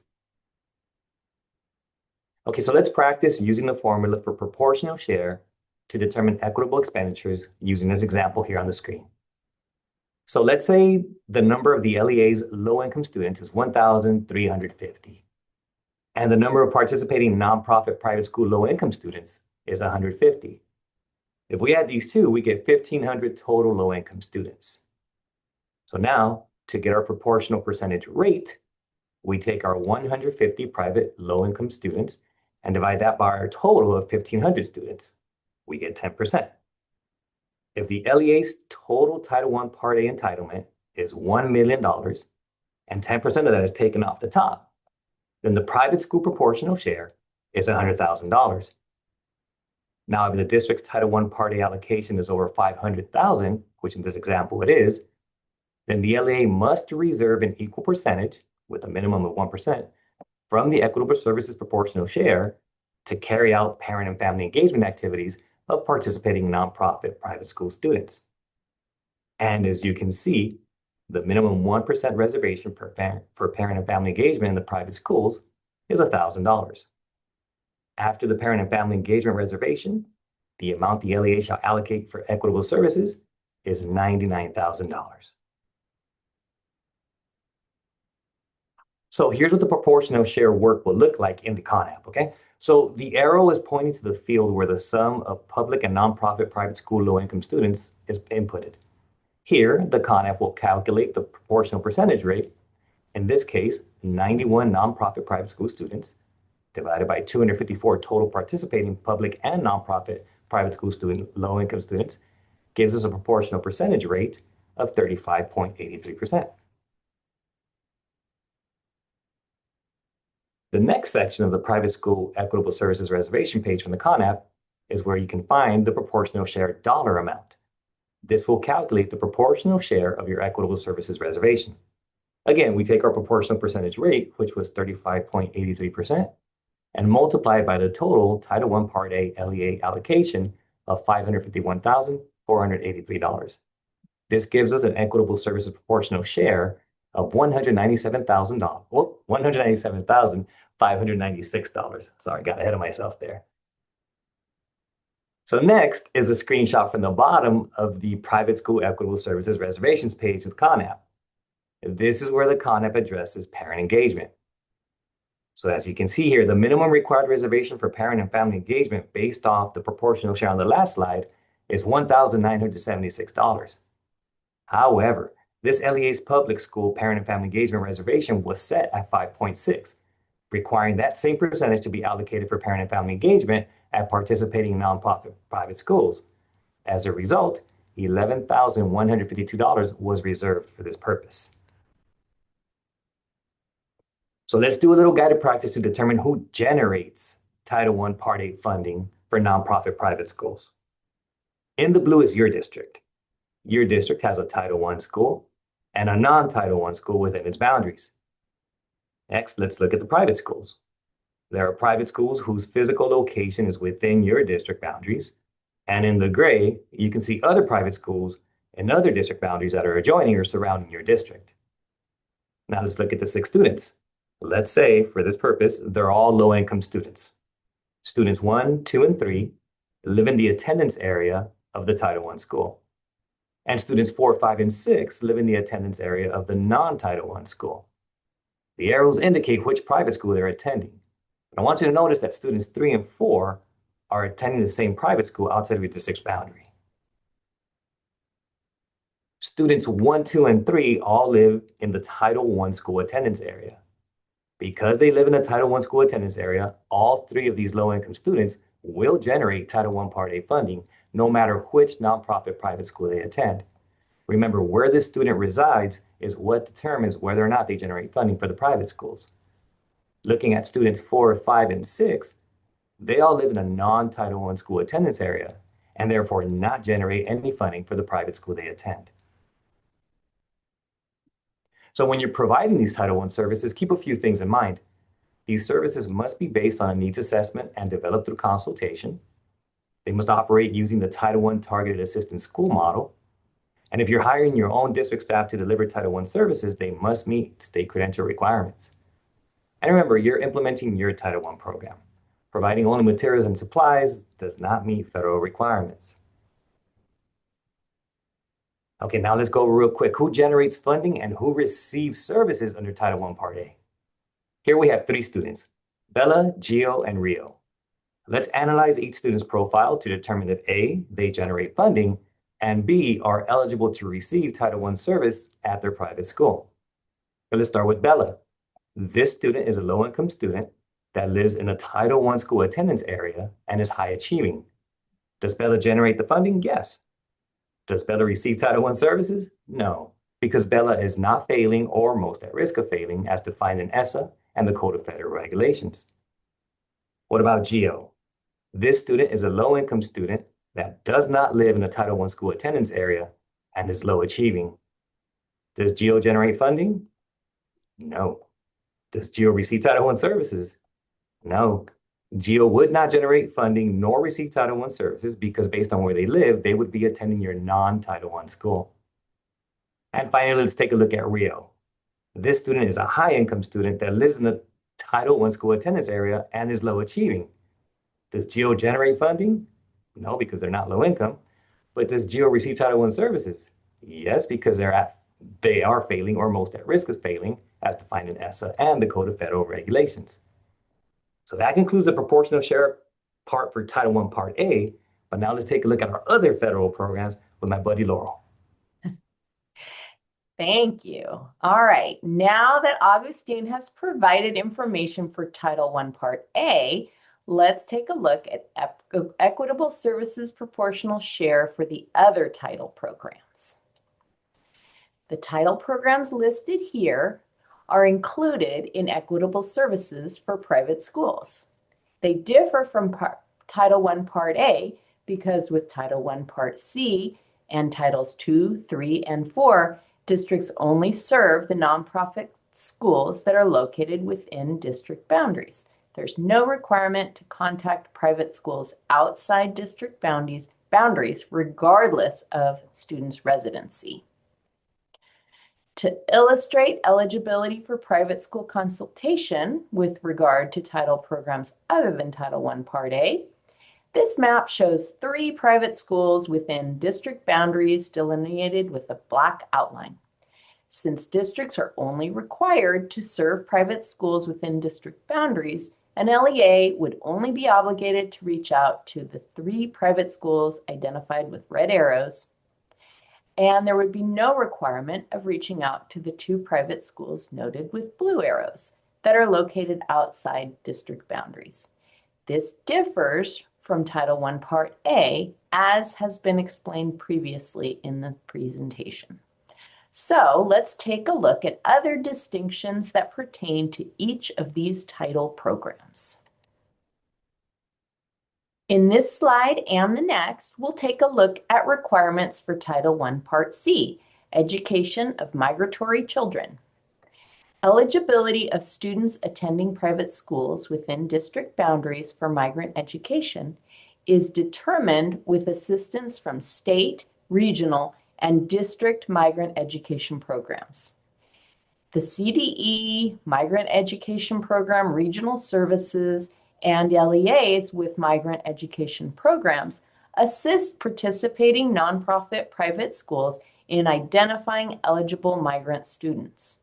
Okay, so let's practice using the formula for proportional share to determine equitable expenditures using this example here on the screen. So let's say the number of the LEA's low-income students is 1,350, and the number of participating nonprofit private school low-income students is 150. If we add these two, we get 1,500 total low-income students. So now, to get our proportional percentage rate, we take our 150 private low-income students and divide that by our total of 1,500 students. We get 10%. If the LEA's total Title I Part A entitlement is $1 million and 10% of that is taken off the top, then the private school proportional share is $100,000. Now, if the district's Title I Part A allocation is over $500,000, which in this example it is, then the LEA must reserve an equal percentage, with a minimum of 1%, from the equitable services proportional share to carry out parent and family engagement activities of participating nonprofit private school students. And as you can see, the minimum 1% reservation for parent and family engagement in the private schools is $1,000. After the parent and family engagement reservation, the amount the LEA shall allocate for equitable services is $99,000. So here's what the proportional share work will look like in the CONAP, okay? So the arrow is pointing to the field where the sum of public and nonprofit private school low-income students is inputted. Here, the CONAP will calculate the proportional percentage rate, in this case, 91 nonprofit private school students, divided by 254 total participating public and nonprofit private school low-income students, gives us a proportional percentage rate of 35.83%. The next section of the private school equitable services reservation page from the CONAP is where you can find the proportional share dollar amount. This will calculate the proportional share of your equitable services reservation. Again, we take our proportional percentage rate, which was 35.83%, and multiply it by the total Title I Part A LEA allocation of $551,000 $483. This gives us an equitable services proportional share of $197,000. Well, $197,596. Sorry, got ahead of myself there. So next is a screenshot from the bottom of the Private School Equitable Services Reservations page of CONAP. This is where the CONAP addresses parent engagement. So as you can see here, the minimum required reservation for parent and family engagement based off the proportional share on the last slide is $1,976. However, this LEA's public school parent and family engagement reservation was set at 5.6, requiring that same percentage to be allocated for parent and family engagement at participating nonprofit private schools. As a result, $11,152 was reserved for this purpose. So let's do a little guided practice to determine who generates Title I Part 8 funding for nonprofit private schools. In the blue is your district. Your district has a Title I school and a non-Title I school within its boundaries. Next, let's look at the private schools. There are private schools whose physical location is within your district boundaries. And in the gray, you can see other private schools and other district boundaries that are adjoining or surrounding your district. Now let's look at the 6 students. Let's say, for this purpose, they're all low-income students. Students 1, 2, and 3 live in the attendance area of the Title I school. And students 4, 5, and 6 live in the attendance area of the non-Title I school. The arrows indicate which private school they're attending. I want you to notice that students 3 and 4 are attending the same private school outside of your district's boundary. Students 1, 2, and 3 all live in the Title I school attendance area. Because they live in a Title I school attendance area, all 3 of these low-income students will generate Title I Part 8 funding, no matter which nonprofit private school they attend. Remember, where this student resides is what determines whether or not they generate funding for the private schools. Looking at students 4, 5, and 6, they all live in a non-Title I school attendance area and therefore not generate any funding for the private school they attend. So when you're providing these Title I services, keep a few things in mind. These services must be based on a needs assessment and developed through consultation. They must operate using the Title I Targeted Assistance School model. And if you're hiring your own district staff to deliver Title I services, they must meet state credential requirements. And remember, you're implementing your Title I program. Providing only materials and supplies does not meet federal requirements. Okay, now let's go real quick. Who generates funding and who receives services under Title I Part A? Here we have 3 students, Bella, Gio, and Rio. Let's analyze each student's profile to determine if A, they generate funding, and B, are eligible to receive Title I service at their private school. So let's start with Bella. This student is a low-income student that lives in a Title I school attendance area and is high achieving. Does Bella generate the funding? Yes. Does Bella receive Title I services? No, because Bella is not failing or most at risk of failing as defined in ESSA and the Code of Federal Regulations. What about Gio? This student is a low-income student that does not live in a Title I school attendance area and is low achieving. Does Gio generate funding? No. Does Gio receive Title I services? No. Gio would not generate funding nor receive Title I services because based on where they live, they would be attending your non-Title I school. And finally, let's take a look at Rio. This student is a high-income student that lives in the Title I school attendance area and is low achieving. Does Gio generate funding? No, because they're not low income. But does Gio receive Title I services? Yes, because they are failing or most at risk of failing as defined in ESSA and the Code of Federal Regulations. So that concludes the proportional share part for Title I Part A. But now let's take a look at our other federal programs with my buddy Laurel. Thank you. All right. Now that Augustine has provided information for Title I Part A, let's take a look at Equitable Services Proportional Share for the other title programs. The title programs listed here are included in Equitable Services for private schools. They differ from Title I Part A because with Title I Part C and Titles 2, 3, and 4, districts only serve the nonprofit schools that are located within district boundaries. There's no requirement to contact private schools outside district boundaries boundaries, regardless of students' residency. To illustrate eligibility for private school consultation with regard to title programs other than Title I Part A, this map shows 3 private schools within district boundaries delineated with a black outline. Since districts are only required to serve private schools within district boundaries, an LEA would only be obligated to reach out to the 3 private schools identified with red arrows, and there would be no requirement of reaching out to the 2 private schools noted with blue arrows that are located outside district boundaries. This differs from Title I Part A, as has been explained previously in the presentation. So let's take a look at other distinctions that pertain to each of these title programs. In this slide and the next, we'll take a look at requirements for Title I Part C, Education of Migratory Children. Eligibility of students attending private schools within district boundaries for migrant education is determined with assistance from state, regional, and district migrant education programs. The CDE, Migrant Education Program, Regional Services, and LEAs with migrant education programs assist participating nonprofit private schools in identifying eligible migrant students.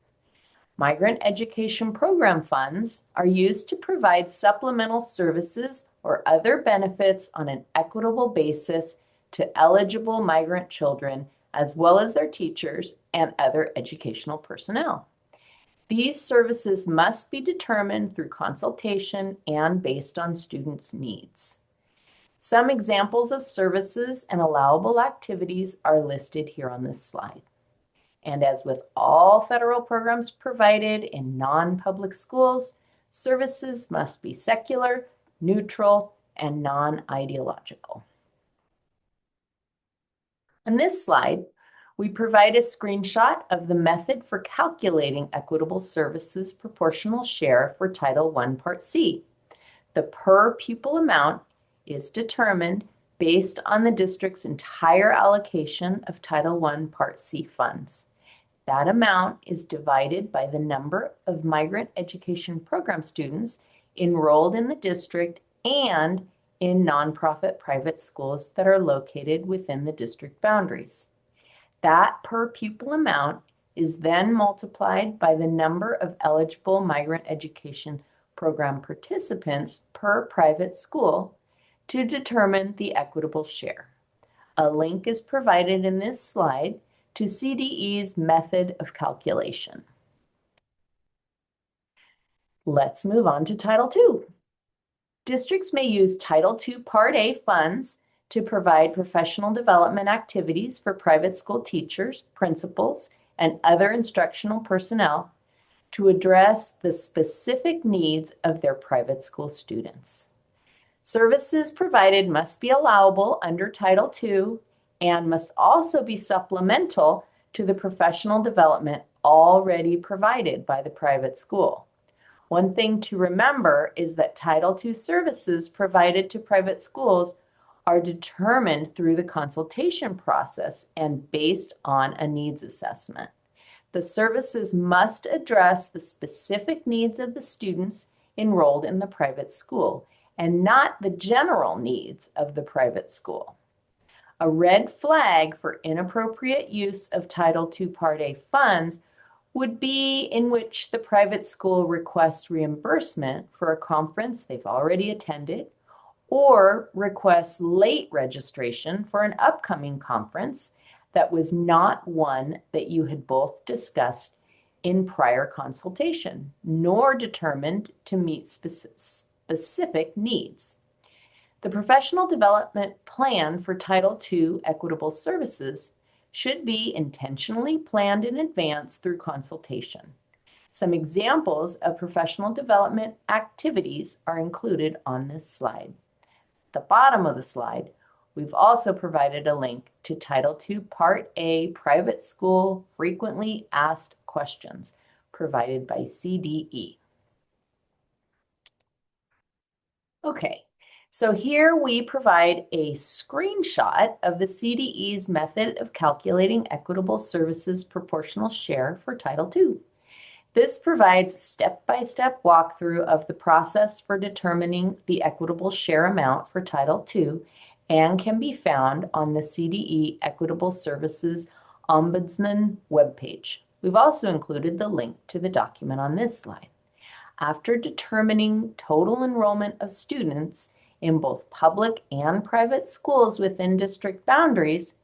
Migrant education program funds are used to provide supplemental services or other benefits on an equitable basis to eligible migrant children, as well as their teachers and other educational personnel. These services must be determined through consultation and based on students' needs. Some examples of services and allowable activities are listed here on this slide. And as with all federal programs provided in non-public schools, services must be secular, neutral, and non-ideological. On this slide, we provide a screenshot of the method for calculating equitable services proportional share for Title I Part C. The per pupil amount is determined based on the district's entire allocation of Title I Part C funds. That amount is divided by the number of migrant education program students enrolled in the district and in nonprofit private schools that are located within the district boundaries. That per pupil amount is then multiplied by the number of eligible migrant education program participants per private school to determine the equitable share. A link is provided in this slide to CDE's method of calculation. Let's move on to Title II. Districts may use Title II Part A funds to provide professional development activities for private school teachers, principals, and other instructional personnel to address the specific needs of their private school students. Services provided must be allowable under Title II and must also be supplemental to the professional development already provided by the private school. One thing to remember is that Title II services provided to private schools are determined through the consultation process and based on a needs assessment. The services must address the specific needs of the students enrolled in the private school and not the general needs of the private school. A red flag for inappropriate use of Title II Part A funds would be in which the private school requests reimbursement for a conference they've already attended or requests late registration for an upcoming conference that was not one that you had both discussed in prior consultation, nor determined to meet specific needs. The professional development plan for Title II equitable services should be intentionally planned in advance through consultation. Some examples of professional development activities are included on this slide. At the bottom of the slide, we've also provided a link to Title II Part A Private School Frequently Asked Questions provided by CDE. Okay, So here we provide a screenshot of the CDE's method of calculating equitable services proportional share for Title II. This provides a step-by-step walkthrough of the process for determining the equitable share amount for Title II and can be found on the CDE Equitable Services Ombudsman webpage. We've also included the link to the document on this slide. After determining total enrollment of students in both public and private schools within district boundaries,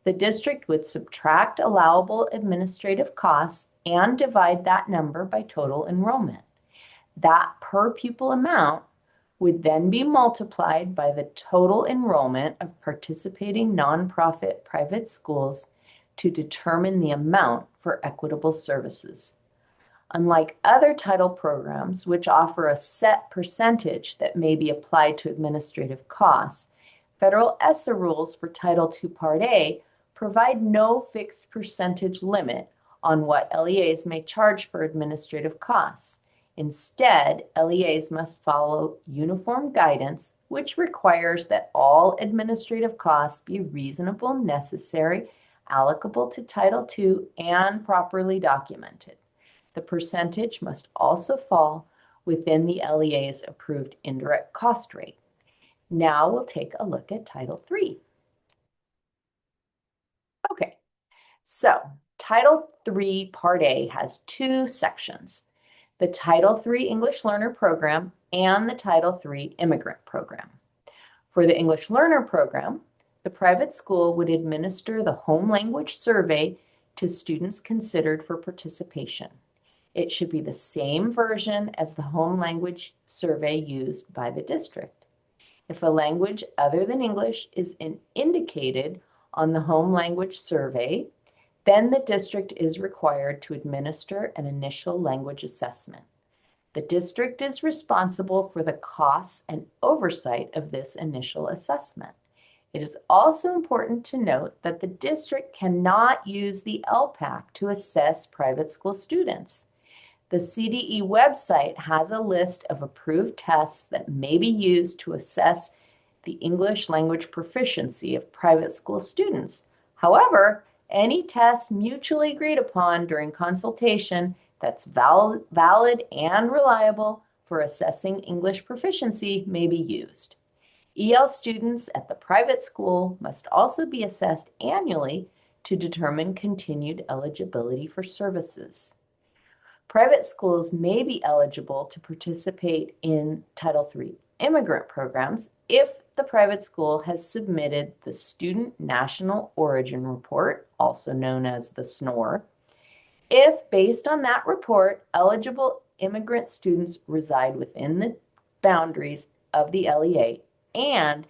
the district would subtract allowable administrative costs and divide that number by total enrollment. That per pupil amount would then be multiplied by the total enrollment of participating nonprofit private schools to determine the amount for equitable services. Unlike other title programs, which offer a set percentage that may be applied to administrative costs, federal ESSA rules for Title II Part A provide no fixed percentage limit on what LEAs may charge for administrative costs. Instead, LEAs must follow uniform guidance, which requires that all administrative costs be reasonable, necessary, allocable to Title II, and properly documented. The percentage must also fall within the LEA's approved indirect cost rate. Now we'll take a look at Title III. Okay, so Title III Part A has two sections, the Title III English Learner Program and the Title III Immigrant Program. For the English Learner Program, the private school would administer the home language survey to students considered for participation. It should be the same version as the home language survey used by the district. If a language other than English is indicated on the home language survey, then the district is required to administer an initial language assessment. The district is responsible for the costs and oversight of this initial assessment. It is also important to note that the district cannot use the LPAC to assess private school students. The CDE website has a list of approved tests that may be used to assess the English language proficiency of private school students. However, any test mutually agreed upon during consultation that's valid and reliable for assessing English proficiency may be used. EL students at the private school must also be assessed annually to determine continued eligibility for services. Private schools may be eligible to participate in Title III immigrant programs if the private school has submitted the Student National Origin Report, also known as the SNOR. If, based on that report, eligible immigrant students reside within the boundaries of the LEA and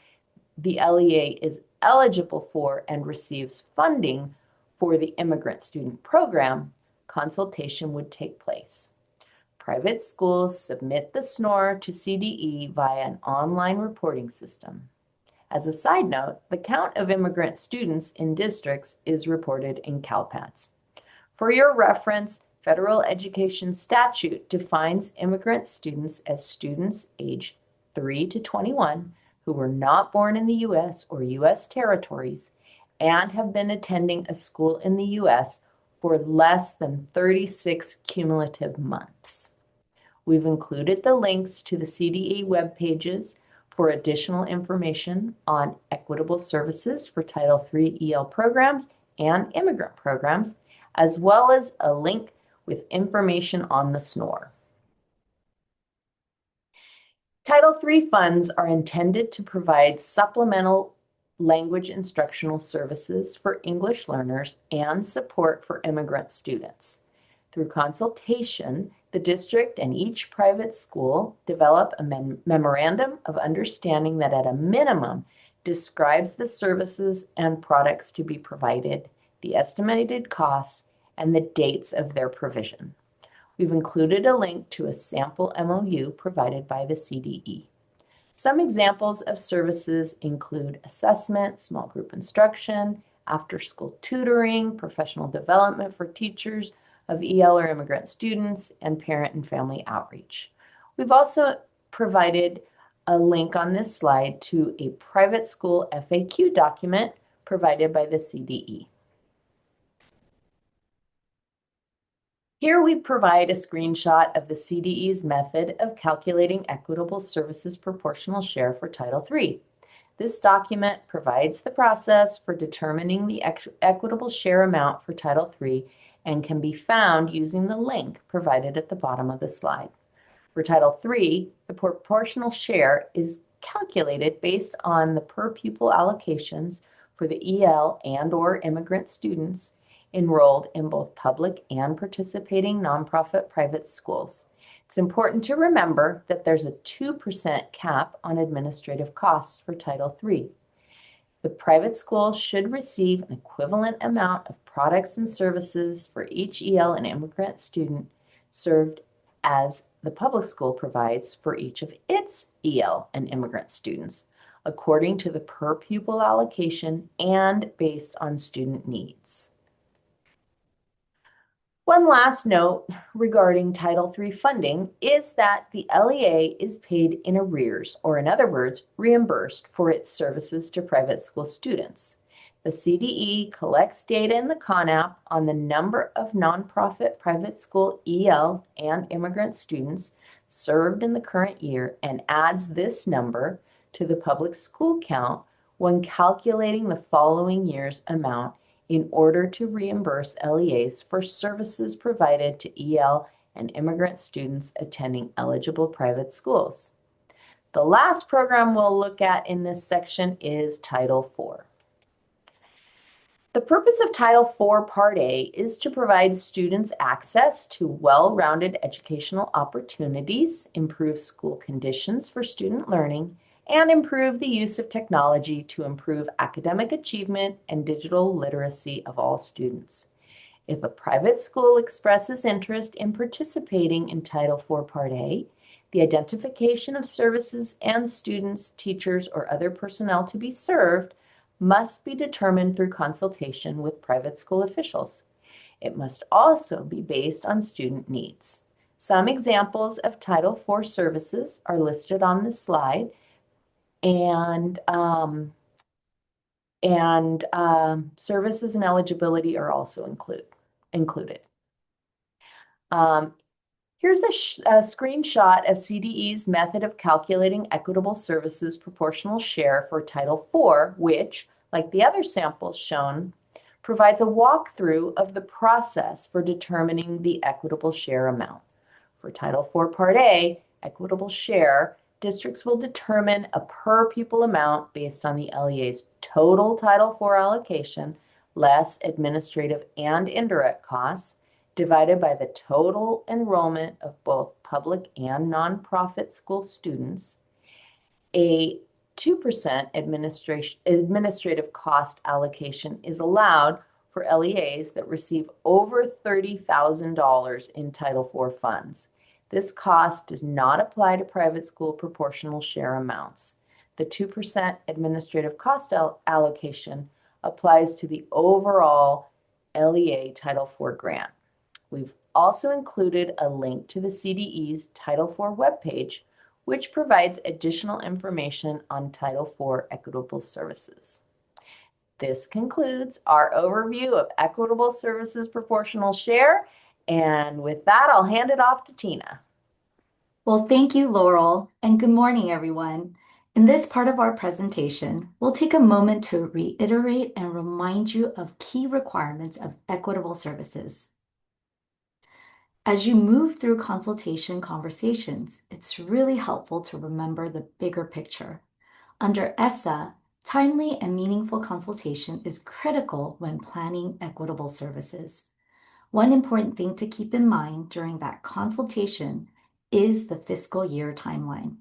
the LEA is eligible for and receives funding for the immigrant student program, consultation would take place. Private schools submit the SNOR to CDE via an online reporting system. As a side note, the count of immigrant students in districts is reported in CalPADS. For your reference, federal education statute defines immigrant students as students aged 3 to 21 who were not born in the U.S. or U.S. territories and have been attending a school in the U.S. for less than 36 cumulative months. We've included the links to the CDE web pages for additional information on equitable services for Title III EL programs and immigrant programs, as well as a link with information on the SNOR. Title III funds are intended to provide supplemental language instructional services for English learners and support for immigrant students. Through consultation, the district and each private school develop a memorandum of understanding that at a minimum describes the services and products to be provided, the estimated costs, and the dates of their provision. We've included a link to a sample MOU provided by the CDE. Some examples of services include assessment, small group instruction, after-school tutoring, professional development for teachers of EL or immigrant students, and parent and family outreach. We've also provided a link on this slide to a private school FAQ document provided by the CDE. Here we provide a screenshot of the CDE's method of calculating equitable services proportional share for Title III. This document provides the process for determining the equitable share amount for Title III and can be found using the link provided at the bottom of the slide. For Title III, the proportional share is calculated based on the per pupil allocations for the EL and/or immigrant students enrolled in both public and participating nonprofit private schools. It's important to remember that there's a 2% cap on administrative costs for Title III. The private school should receive an equivalent amount of products and services for each EL and immigrant student served as the public school provides for each of its EL and immigrant students, according to the per pupil allocation and based on student needs. One last note regarding Title III funding is that the LEA is paid in arrears, or in other words, reimbursed for its services to private school students. The CDE collects data in the CONAP on the number of nonprofit private school EL and immigrant students served in the current year and adds this number to the public school count when calculating the following year's amount in order to reimburse LEAs for services provided to EL and immigrant students attending eligible private schools. The last program we'll look at in this section is Title IV. The purpose of Title IV Part A is to provide students access to well-rounded educational opportunities, improve school conditions for student learning, and improve the use of technology to improve academic achievement and digital literacy of all students. If a private school expresses interest in participating in Title IV Part A, the identification of services and students, teachers, or other personnel to be served must be determined through consultation with private school officials. It must also be based on student needs. Some examples of Title IV services are listed on this slide, and services and eligibility are also included. Here's a screenshot of CDE's method of calculating equitable services proportional share for Title IV, which, like the other samples shown, provides a walkthrough of the process for determining the equitable share amount. For Title IV Part A, equitable share, districts will determine a per pupil amount based on the LEA's total Title IV allocation, less administrative and indirect costs, divided by the total enrollment of both public and nonprofit school students. A 2% administrative cost allocation is allowed for LEAs that receive over $30,000 in Title IV funds. This cost does not apply to private school proportional share amounts. The 2% administrative cost allocation applies to the overall LEA Title IV grant. We've also included a link to the CDE's Title IV webpage, which provides additional information on Title IV equitable services. This concludes our overview of equitable services proportional share. And with that, I'll hand it off to Tina. Well, thank you, Laurel, and good morning, everyone. In this part of our presentation, we'll take a moment to reiterate and remind you of key requirements of equitable services. As you move through consultation conversations, it's really helpful to remember the bigger picture. Under ESSA, timely and meaningful consultation is critical when planning equitable services. One important thing to keep in mind during that consultation is the fiscal year timeline.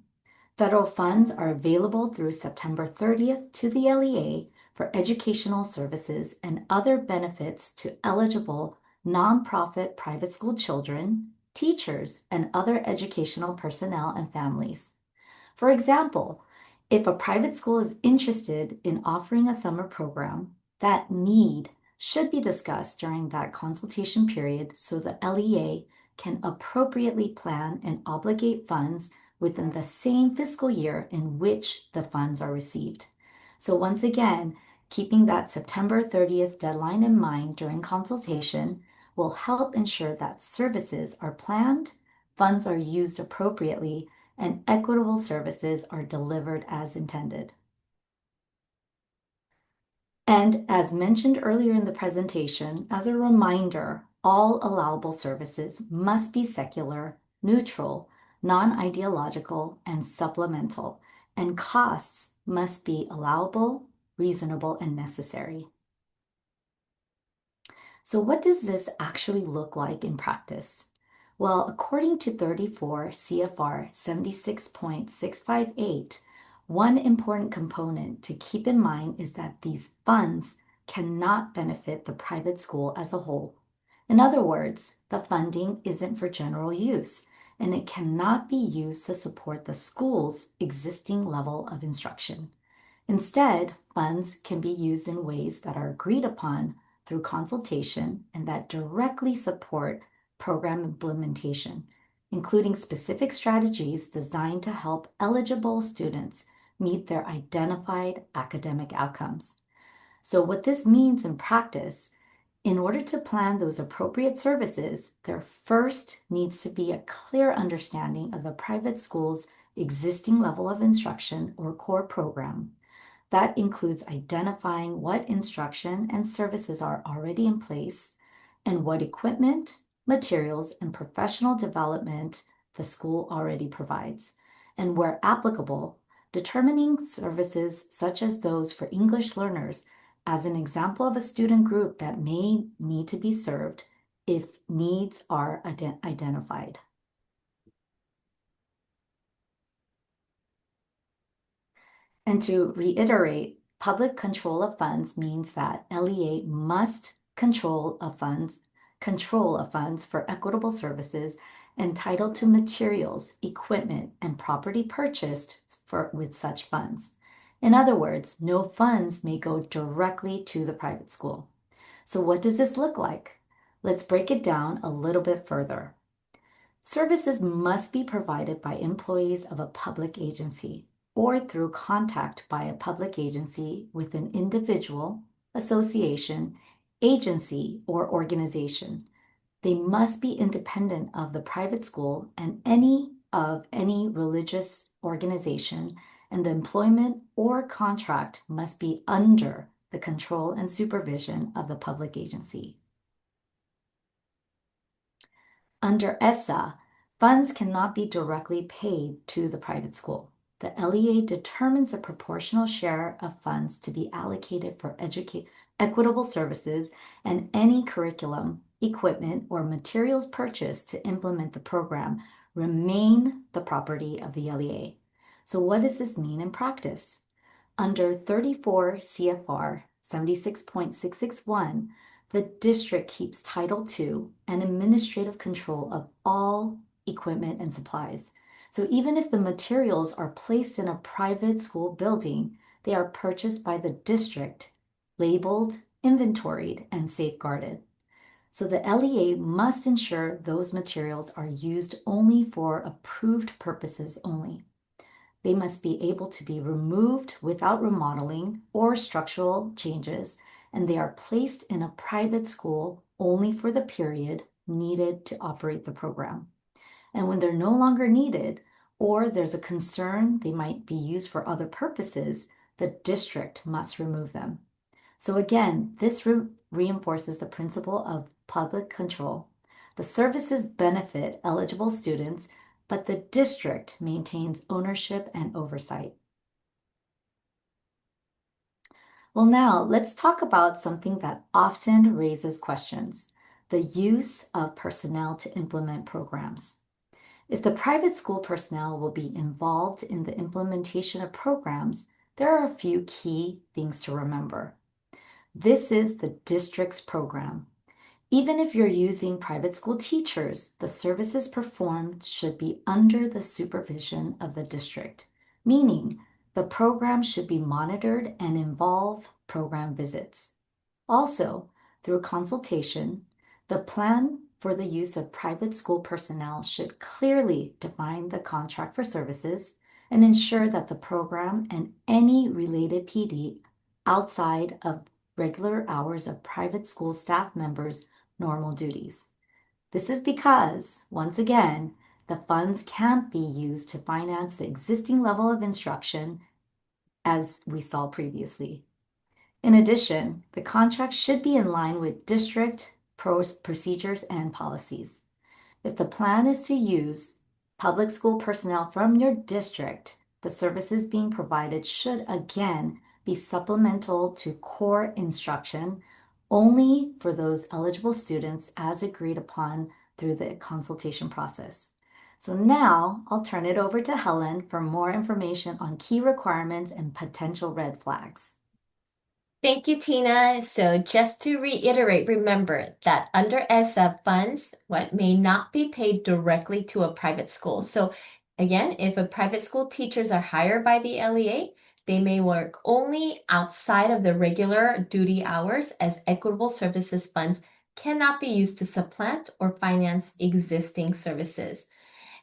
Federal funds are available through September 30th to the LEA for educational services and other benefits to eligible nonprofit private school children, teachers, and other educational personnel and families. For example, if a private school is interested in offering a summer program, that need should be discussed during that consultation period so the LEA can appropriately plan and obligate funds within the same fiscal year in which the funds are received. So once again, keeping that September 30th deadline in mind during consultation will help ensure that services are planned, funds are used appropriately, and equitable services are delivered as intended. And as mentioned earlier in the presentation, as a reminder, all allowable services must be secular, neutral, non-ideological, and supplemental, and costs must be allowable, reasonable, and necessary. So what does this actually look like in practice? Well, according to 34 CFR 76.658, one important component to keep in mind is that these funds cannot benefit the private school as a whole. In other words, the funding isn't for general use, and it cannot be used to support the school's existing level of instruction. Instead, funds can be used in ways that are agreed upon through consultation and that directly support program implementation, including specific strategies designed to help eligible students meet their identified academic outcomes. So what this means in practice, in order to plan those appropriate services, there first needs to be a clear understanding of the private school's existing level of instruction or core program. That includes identifying what instruction and services are already in place and what equipment, materials, and professional development the school already provides. And where applicable, determining services such as those for English learners as an example of a student group that may need to be served if needs are identified. And to reiterate, public control of funds means that LEA must control of funds for equitable services entitled to materials, equipment, and property purchased with such funds. In other words, no funds may go directly to the private school. So what does this look like? Let's break it down a little bit further. Services must be provided by employees of a public agency or through contact by a public agency with an individual, association, agency, or organization. They must be independent of the private school and any religious organization, and the employment or contract must be under the control and supervision of the public agency. Under ESSA, funds cannot be directly paid to the private school. The LEA determines a proportional share of funds to be allocated for equitable services, and any curriculum, equipment, or materials purchased to implement the program remain the property of the LEA. So what does this mean in practice? Under 34 CFR 76.661, the district keeps Title II and administrative control of all equipment and supplies. So even if the materials are placed in a private school building, they are purchased by the district, labeled, inventoried, and safeguarded. So the LEA must ensure those materials are used only for approved purposes only. They must be able to be removed without remodeling or structural changes, and they are placed in a private school only for the period needed to operate the program. And when they're no longer needed, or there's a concern they might be used for other purposes, the district must remove them. So again, this reinforces the principle of public control. The services benefit eligible students, but the district maintains ownership and oversight. Well, now let's talk about something that often raises questions: the use of personnel to implement programs. If the private school personnel will be involved in the implementation of programs, there are a few key things to remember. This is the district's program. Even if you're using private school teachers, the services performed should be under the supervision of the district, meaning the program should be monitored and involve program visits. Also, through consultation, the plan for the use of private school personnel should clearly define the contract for services and ensure that the program and any related PD outside of regular hours of private school staff members' normal duties. This is because, once again, the funds can't be used to finance the existing level of instruction as we saw previously. In addition, the contract should be in line with district procedures and policies. If the plan is to use public school personnel from your district, the services being provided should again be supplemental to core instruction only for those eligible students as agreed upon through the consultation process. So now I'll turn it over to Helen for more information on key requirements and potential red flags. Thank you, Tina. So just to reiterate, remember that under ESSA, funds what may not be paid directly to a private school. So again, if a private school teachers are hired by the LEA, they may work only outside of the regular duty hours, as equitable services funds cannot be used to supplant or finance existing services.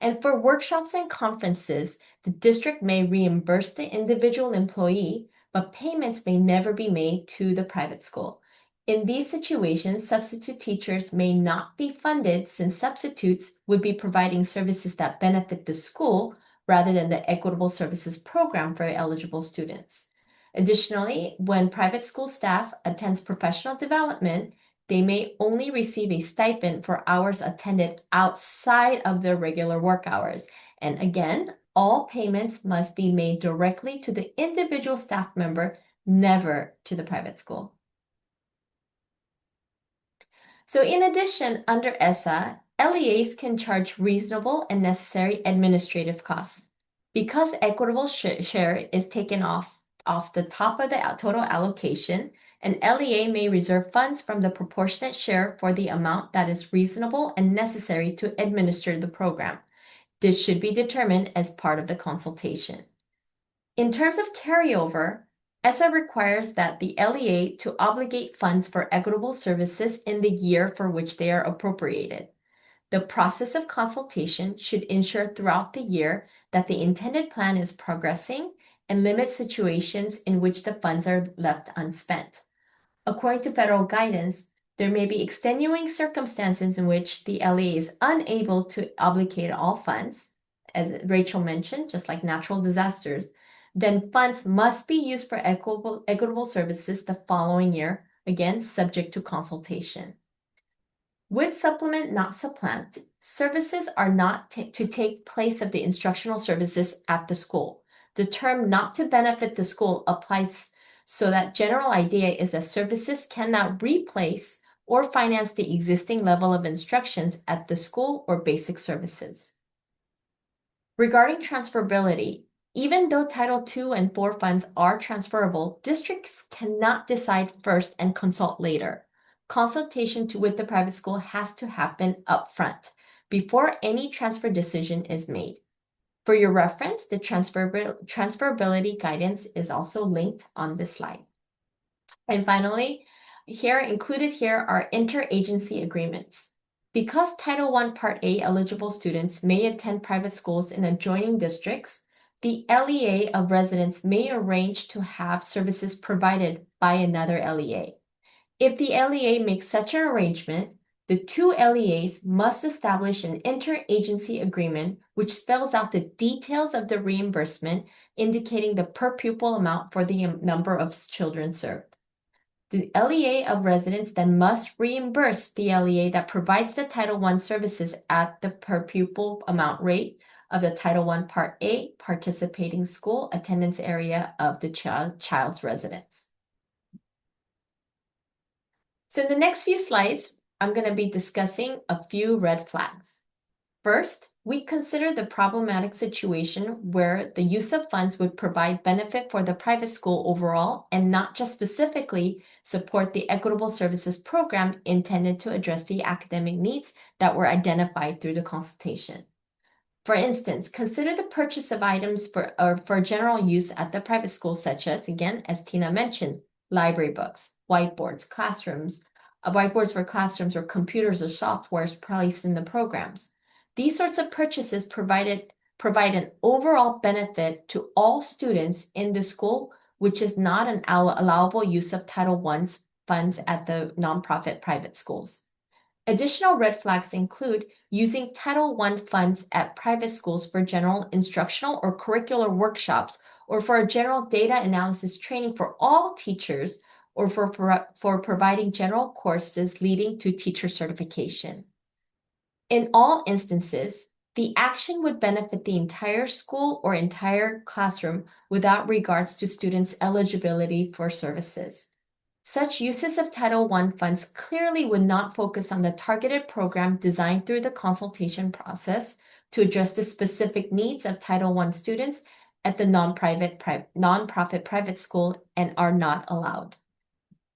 And for workshops and conferences, the district may reimburse the individual employee, but payments may never be made to the private school. In these situations, substitute teachers may not be funded, since substitutes would be providing services that benefit the school rather than the equitable services program for eligible students. Additionally, when private school staff attends professional development, they may only receive a stipend for hours attended outside of their regular work hours. And again, all payments must be made directly to the individual staff member, never to the private school. So in addition, under ESSA, LEAs can charge reasonable and necessary administrative costs. Because equitable share is taken off the top of the total allocation, an LEA may reserve funds from the proportionate share for the amount that is reasonable and necessary to administer the program. This should be determined as part of the consultation. In terms of carryover, ESSA requires that the LEA to obligate funds for equitable services in the year for which they are appropriated. The process of consultation should ensure throughout the year that the intended plan is progressing and limit situations in which the funds are left unspent. According to federal guidance, there may be extenuating circumstances in which the LEA is unable to obligate all funds, as Rachel mentioned, just like natural disasters. Then funds must be used for equitable services the following year, again, subject to consultation. With supplement, not supplant, services are not to take place of the instructional services at the school. The term not to benefit the school applies so that general idea is that services cannot replace or finance the existing level of instructions at the school or basic services. Regarding transferability, even though Title II and IV funds are transferable, districts cannot decide first and consult later. Consultation with the private school has to happen upfront before any transfer decision is made. For your reference, the transferability guidance is also linked on this slide. And finally, included here are interagency agreements. Because Title I Part A eligible students may attend private schools in adjoining districts, the LEA of residents may arrange to have services provided by another LEA. If the LEA makes such an arrangement, the two LEAs must establish an interagency agreement which spells out the details of the reimbursement, indicating the per pupil amount for the number of children served. The LEA of residents then must reimburse the LEA that provides the Title I services at the per pupil amount rate of the Title I Part A participating school attendance area of the child's residence. So in the next few slides, I'm going to be discussing a few red flags. First, we consider the problematic situation where the use of funds would provide benefit for the private school overall and not just specifically support the equitable services program intended to address the academic needs that were identified through the consultation. For instance, consider the purchase of items for general use at the private school, such as, again, as Tina mentioned, library books, whiteboards, classrooms, whiteboards for classrooms, or computers or softwares placed in the programs. These sorts of purchases provide an overall benefit to all students in the school, which is not an allowable use of Title I's funds at the nonprofit private schools. Additional red flags include using Title I funds at private schools for general instructional or curricular workshops, or for a general data analysis training for all teachers, or for providing general courses leading to teacher certification. In all instances, the action would benefit the entire school or entire classroom without regards to students' eligibility for services. Such uses of Title I funds clearly would not focus on the targeted program designed through the consultation process to address the specific needs of Title I students at the nonprofit private school and are not allowed.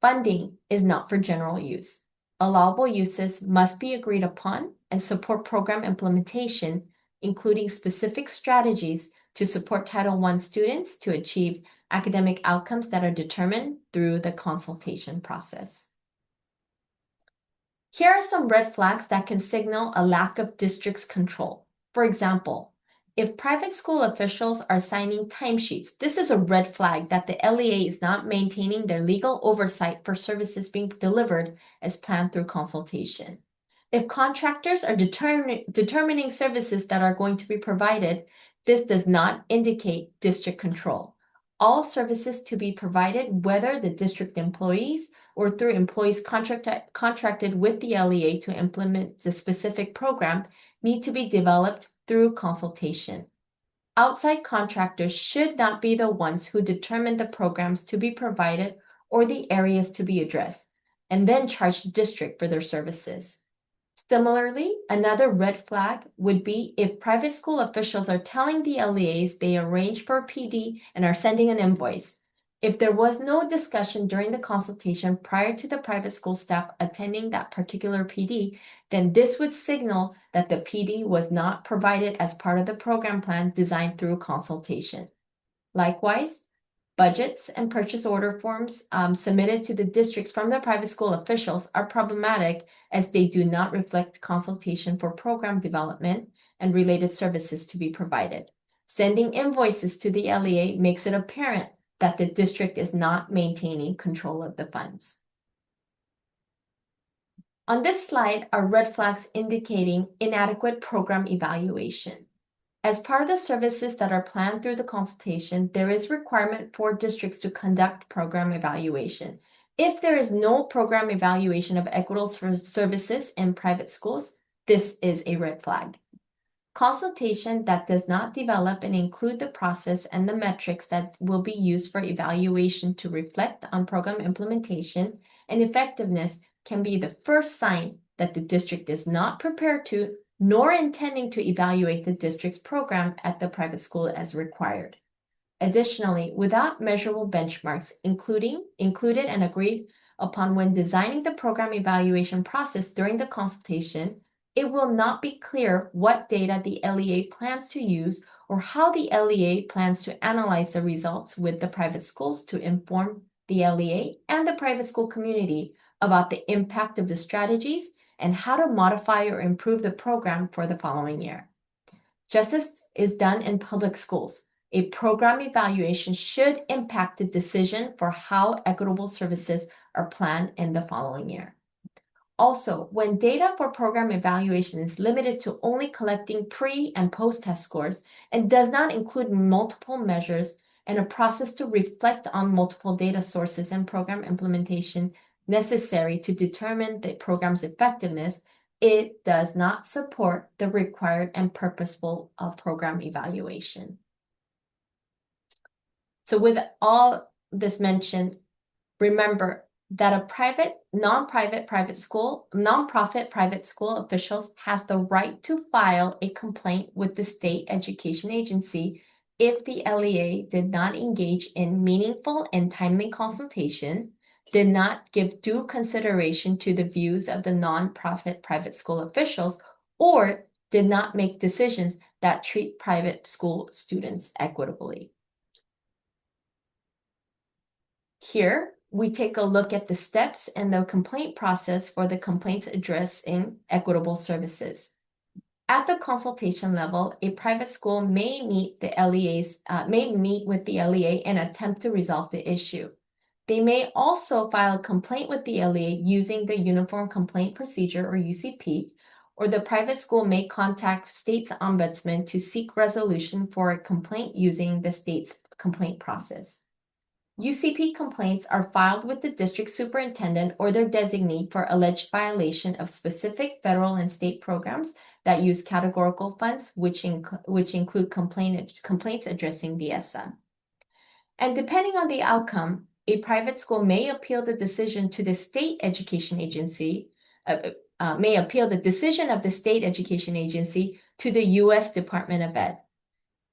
Funding is not for general use. Allowable uses must be agreed upon and support program implementation, including specific strategies to support Title I students to achieve academic outcomes that are determined through the consultation process. Here are some red flags that can signal a lack of district's control. For example, if private school officials are signing timesheets, this is a red flag that the LEA is not maintaining their legal oversight for services being delivered as planned through consultation. If contractors are determining services that are going to be provided, this does not indicate district control. All services to be provided, whether the district employees or through employees contracted with the LEA to implement the specific program, need to be developed through consultation. Outside contractors should not be the ones who determine the programs to be provided or the areas to be addressed, and then charge the district for their services. Similarly, another red flag would be if private school officials are telling the LEAs they arranged for a PD and are sending an invoice. If there was no discussion during the consultation prior to the private school staff attending that particular PD, then this would signal that the PD was not provided as part of the program plan designed through consultation. Likewise, budgets and purchase order forms submitted to the districts from the private school officials are problematic as they do not reflect consultation for program development and related services to be provided. Sending invoices to the LEA makes it apparent that the district is not maintaining control of the funds. On this slide are red flags indicating inadequate program evaluation. As part of the services that are planned through the consultation, there is requirement for districts to conduct program evaluation. If there is no program evaluation of equitable services in private schools, this is a red flag. Consultation that does not develop and include the process and the metrics that will be used for evaluation to reflect on program implementation and effectiveness can be the first sign that the district is not prepared to nor intending to evaluate the district's program at the private school as required. Additionally, without measurable benchmarks included and agreed upon when designing the program evaluation process during the consultation, it will not be clear what data the LEA plans to use or how the LEA plans to analyze the results with the private schools to inform the LEA and the private school community about the impact of the strategies and how to modify or improve the program for the following year. Just as is done in public schools, a program evaluation should impact the decision for how equitable services are planned in the following year. Also, when data for program evaluation is limited to only collecting pre- and post-test scores and does not include multiple measures and a process to reflect on multiple data sources and program implementation necessary to determine the program's effectiveness, it does not support the required and purposeful of program evaluation. So with all this mentioned, remember that a nonprofit private school officials has the right to file a complaint with the state education agency if the LEA did not engage in meaningful and timely consultation, did not give due consideration to the views of the nonprofit private school officials, or did not make decisions that treat private school students equitably. Here, we take a look at the steps and the complaint process for the complaints addressing equitable services. At the consultation level, a private school may meet with the LEA and attempt to resolve the issue. They may also file a complaint with the LEA using the Uniform Complaint Procedure, or UCP, or the private school may contact state's ombudsman to seek resolution for a complaint using the state's complaint process. UCP complaints are filed with the district superintendent or their designee for alleged violation of specific federal and state programs that use categorical funds, which include complaints addressing the ESSA. And depending on the outcome, a private school may appeal the decision to the state education agency, may appeal the decision of the state education agency to the U.S. Department of Ed.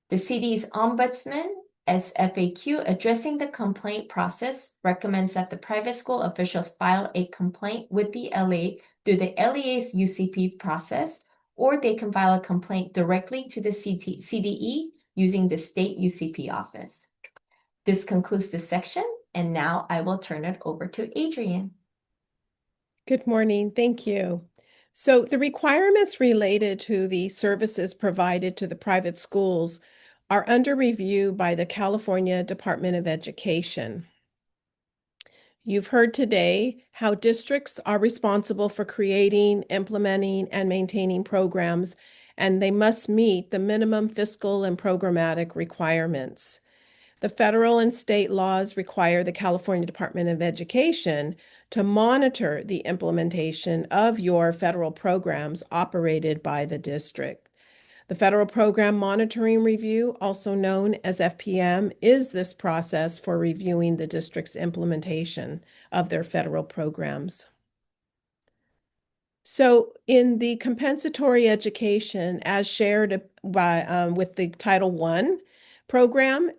The CD's ombudsman, as FAQ addressing the complaint process, recommends that the private school officials file a complaint with the LEA through the LEA's UCP process, or they can file a complaint directly to the CDE using the state UCP office. This concludes this section, and now I will turn it over to Adrienne. Good morning. Thank you. So the requirements related to the services provided to the private schools are under review by the California Department of Education. You've heard today how districts are responsible for creating, implementing, and maintaining programs, and they must meet the minimum fiscal and programmatic requirements. The federal and state laws require the California Department of Education to monitor the implementation of your federal programs operated by the district. The Federal Program Monitoring Review, also known as FPM, is this process for reviewing the district's implementation of their federal programs. So in the compensatory education, as shared by with the Title I program,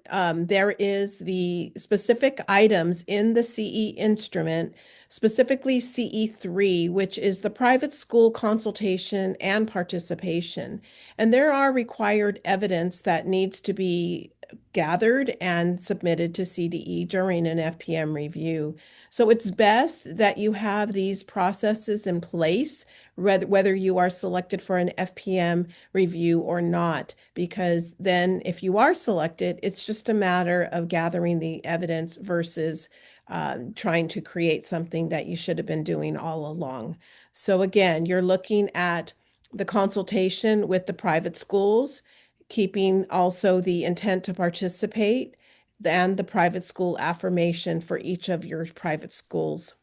there is the specific items in the CE instrument, specifically CE3, which is the private school consultation and participation. And there are required evidence that needs to be gathered and submitted to CDE during an FPM review. So it's best that you have these processes in place, whether you are selected for an FPM review or not, because then if you are selected, it's just a matter of gathering the evidence versus trying to create something that you should have been doing all along. So again, you're looking at the consultation with the private schools, keeping also the intent to participate, and the private school affirmation for each of your private schools.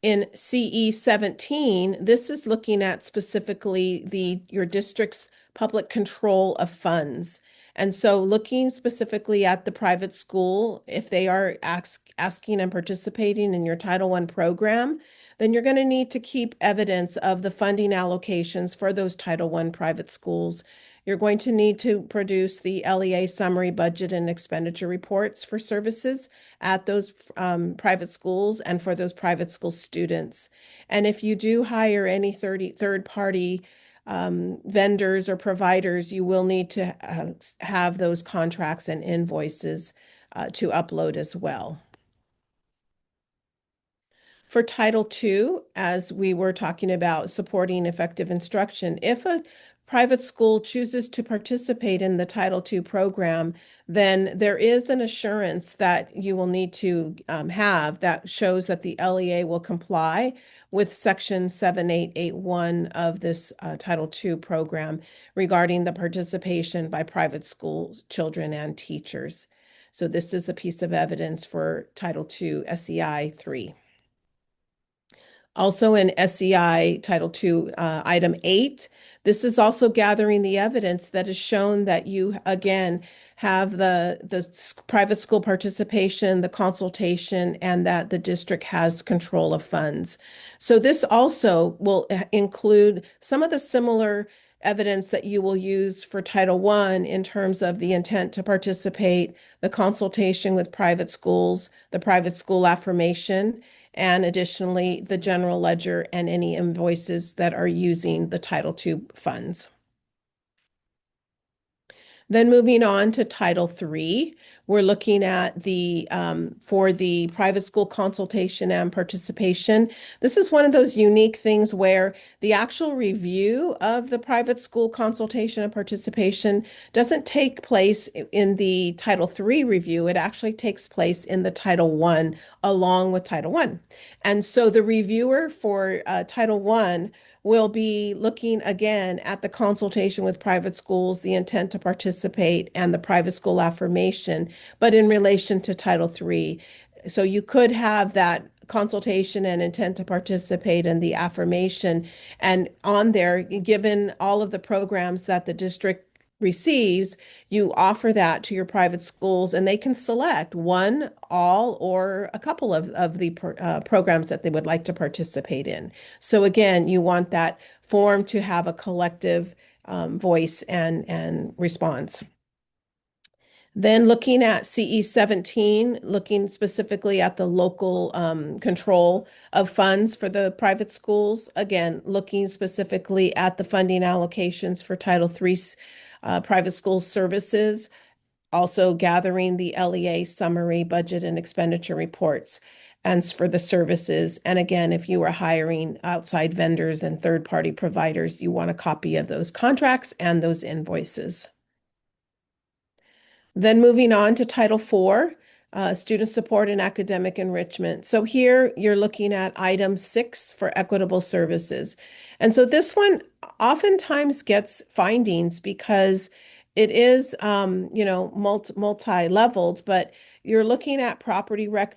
In CE 17, this is looking at specifically your district's public control of funds. And so looking specifically at the private school, if they are asking and participating in your Title I program, then you're going to need to keep evidence of the funding allocations for those Title I private schools. You're going to need to produce the LEA summary budget and expenditure reports for services at those private schools and for those private school students. And if you do hire any third-party vendors or providers, you will need to have those contracts and invoices to upload as well. For Title II, as we were talking about supporting effective instruction, if a private school chooses to participate in the Title II program, then there is an assurance that you will need to have that shows that the LEA will comply with Section 7881 of this Title II program regarding the participation by private school children and teachers. So this is a piece of evidence for Title II SEI 3. Also in SEI Title II, Item 8, this is also gathering the evidence that has shown that you, again, have the private school participation, the consultation, and that the district has control of funds. So this also will include some of the similar evidence that you will use for Title I in terms of the intent to participate, the consultation with private schools, the private school affirmation, and additionally, the general ledger and any invoices that are using the Title II funds. Then moving on to Title III, we're looking at the for the private school consultation and participation. This is one of those unique things where the actual review of the private school consultation and participation doesn't take place in the Title III review. It actually takes place in the Title I along with Title I. And so the reviewer for Title I will be looking again at the consultation with private schools, the intent to participate, and the private school affirmation, but in relation to Title III. So you could have that consultation and intent to participate and the affirmation, and on there, given all of the programs that the district receives, you offer that to your private schools and they can select one, all, or a couple of the programs that they would like to participate in. So again, you want that form to have a collective voice and response. Then looking at CE 17, looking specifically at the local control of funds for the private schools. Again, looking specifically at the funding allocations for Title III private school services, also gathering the LEA summary budget and expenditure reports and for the services. And again, if you are hiring outside vendors and third-party providers, you want a copy of those contracts and those invoices. Then moving on to Title IV, student support and academic enrichment. So here you're looking at item 6 for equitable services. And so this one oftentimes gets findings because it is, multi-leveled, but you're looking at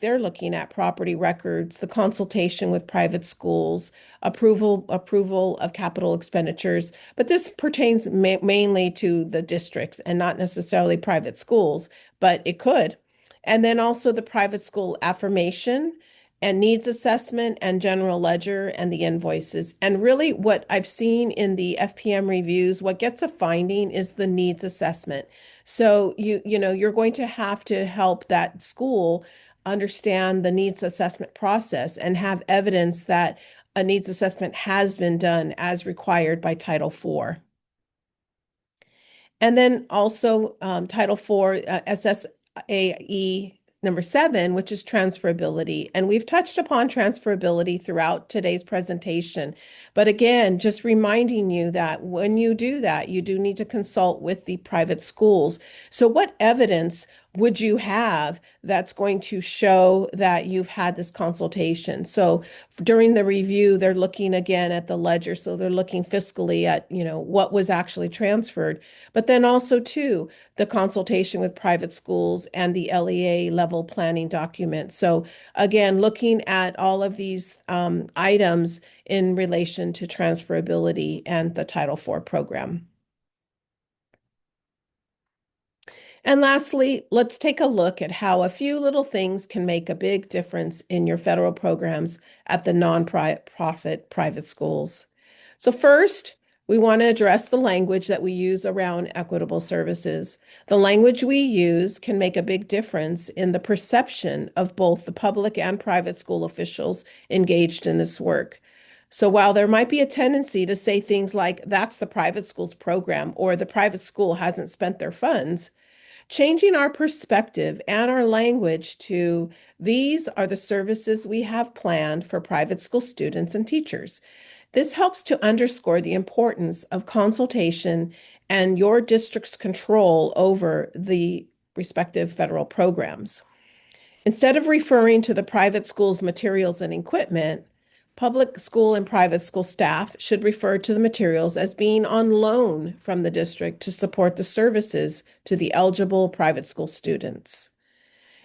they're looking at property records, the consultation with private schools, approval of capital expenditures, but this pertains mainly to the district and not necessarily private schools, but it could. And then also the private school affirmation and needs assessment and general ledger and the invoices. And really what I've seen in the FPM reviews, what gets a finding is the needs assessment. So you're going to have to help that school understand the needs assessment process and have evidence that a needs assessment has been done as required by Title IV. And then also Title IV SSAE number 7, which is transferability. And we've touched upon transferability throughout today's presentation. But again, just reminding you that when you do that, you do need to consult with the private schools. So what evidence would you have that's going to show that you've had this consultation? So during the review, they're looking again at the ledger. So they're looking fiscally at, what was actually transferred, but then also too, the consultation with private schools and the LEA level planning document. So again, looking at all of these items in relation to transferability and the Title IV program. And lastly, let's take a look at how a few little things can make a big difference in your federal programs at the nonprofit private schools. So first, we want to address the language that we use around equitable services. The language we use can make a big difference in the perception of both the public and private school officials engaged in this work. So while there might be a tendency to say things like, that's the private school's program, or the private school hasn't spent their funds, changing our perspective and our language to these are the services we have planned for private school students and teachers. This helps to underscore the importance of consultation and your district's control over the respective federal programs. Instead of referring to the private school's materials and equipment, public school and private school staff should refer to the materials as being on loan from the district to support the services to the eligible private school students.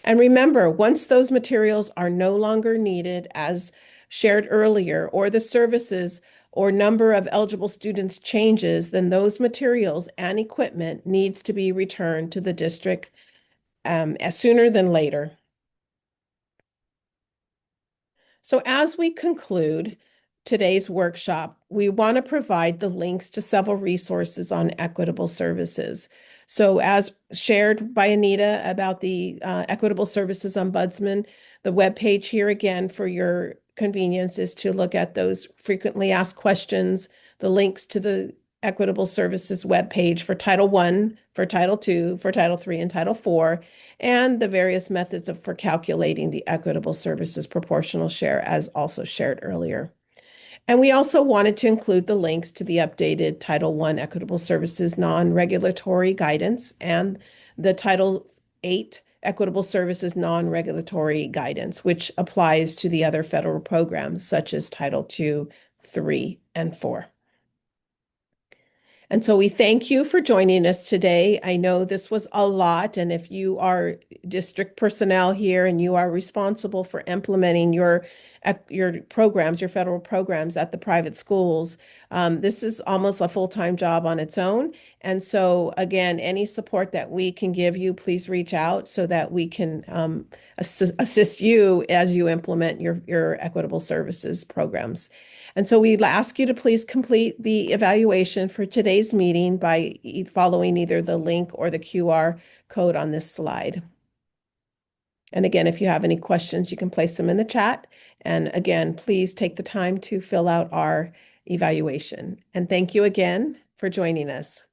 And remember, once those materials are no longer needed, as shared earlier, or the services or number of eligible students changes, then those materials and equipment needs to be returned to the district as sooner than later. So as we conclude today's workshop, we want to provide the links to several resources on equitable services. So as shared by Anita about the Equitable Services Ombudsman, the webpage here again for your convenience is to look at those frequently asked questions, the links to the Equitable Services webpage for Title I, for Title II, for Title III, and Title IV, and the various methods for calculating the Equitable Services proportional share, as also shared earlier. And we also wanted to include the links to the updated Title I Equitable Services non-regulatory guidance and the Title VIII Equitable Services non-regulatory guidance, which applies to the other federal programs such as Title II, III, and IV. And so we thank you for joining us today. I know this was a lot, and if you are district personnel here and you are responsible for implementing your programs, your federal programs at the private schools, this is almost a full-time job on its own. And so again, any support that we can give you, please reach out so that we can assist you as you implement your equitable services programs. And so we'd ask you to please complete the evaluation for today's meeting by following either the link or the QR code on this slide. And again, if you have any questions, you can place them in the chat. And again, please take the time to fill out our evaluation. And thank you again for joining us.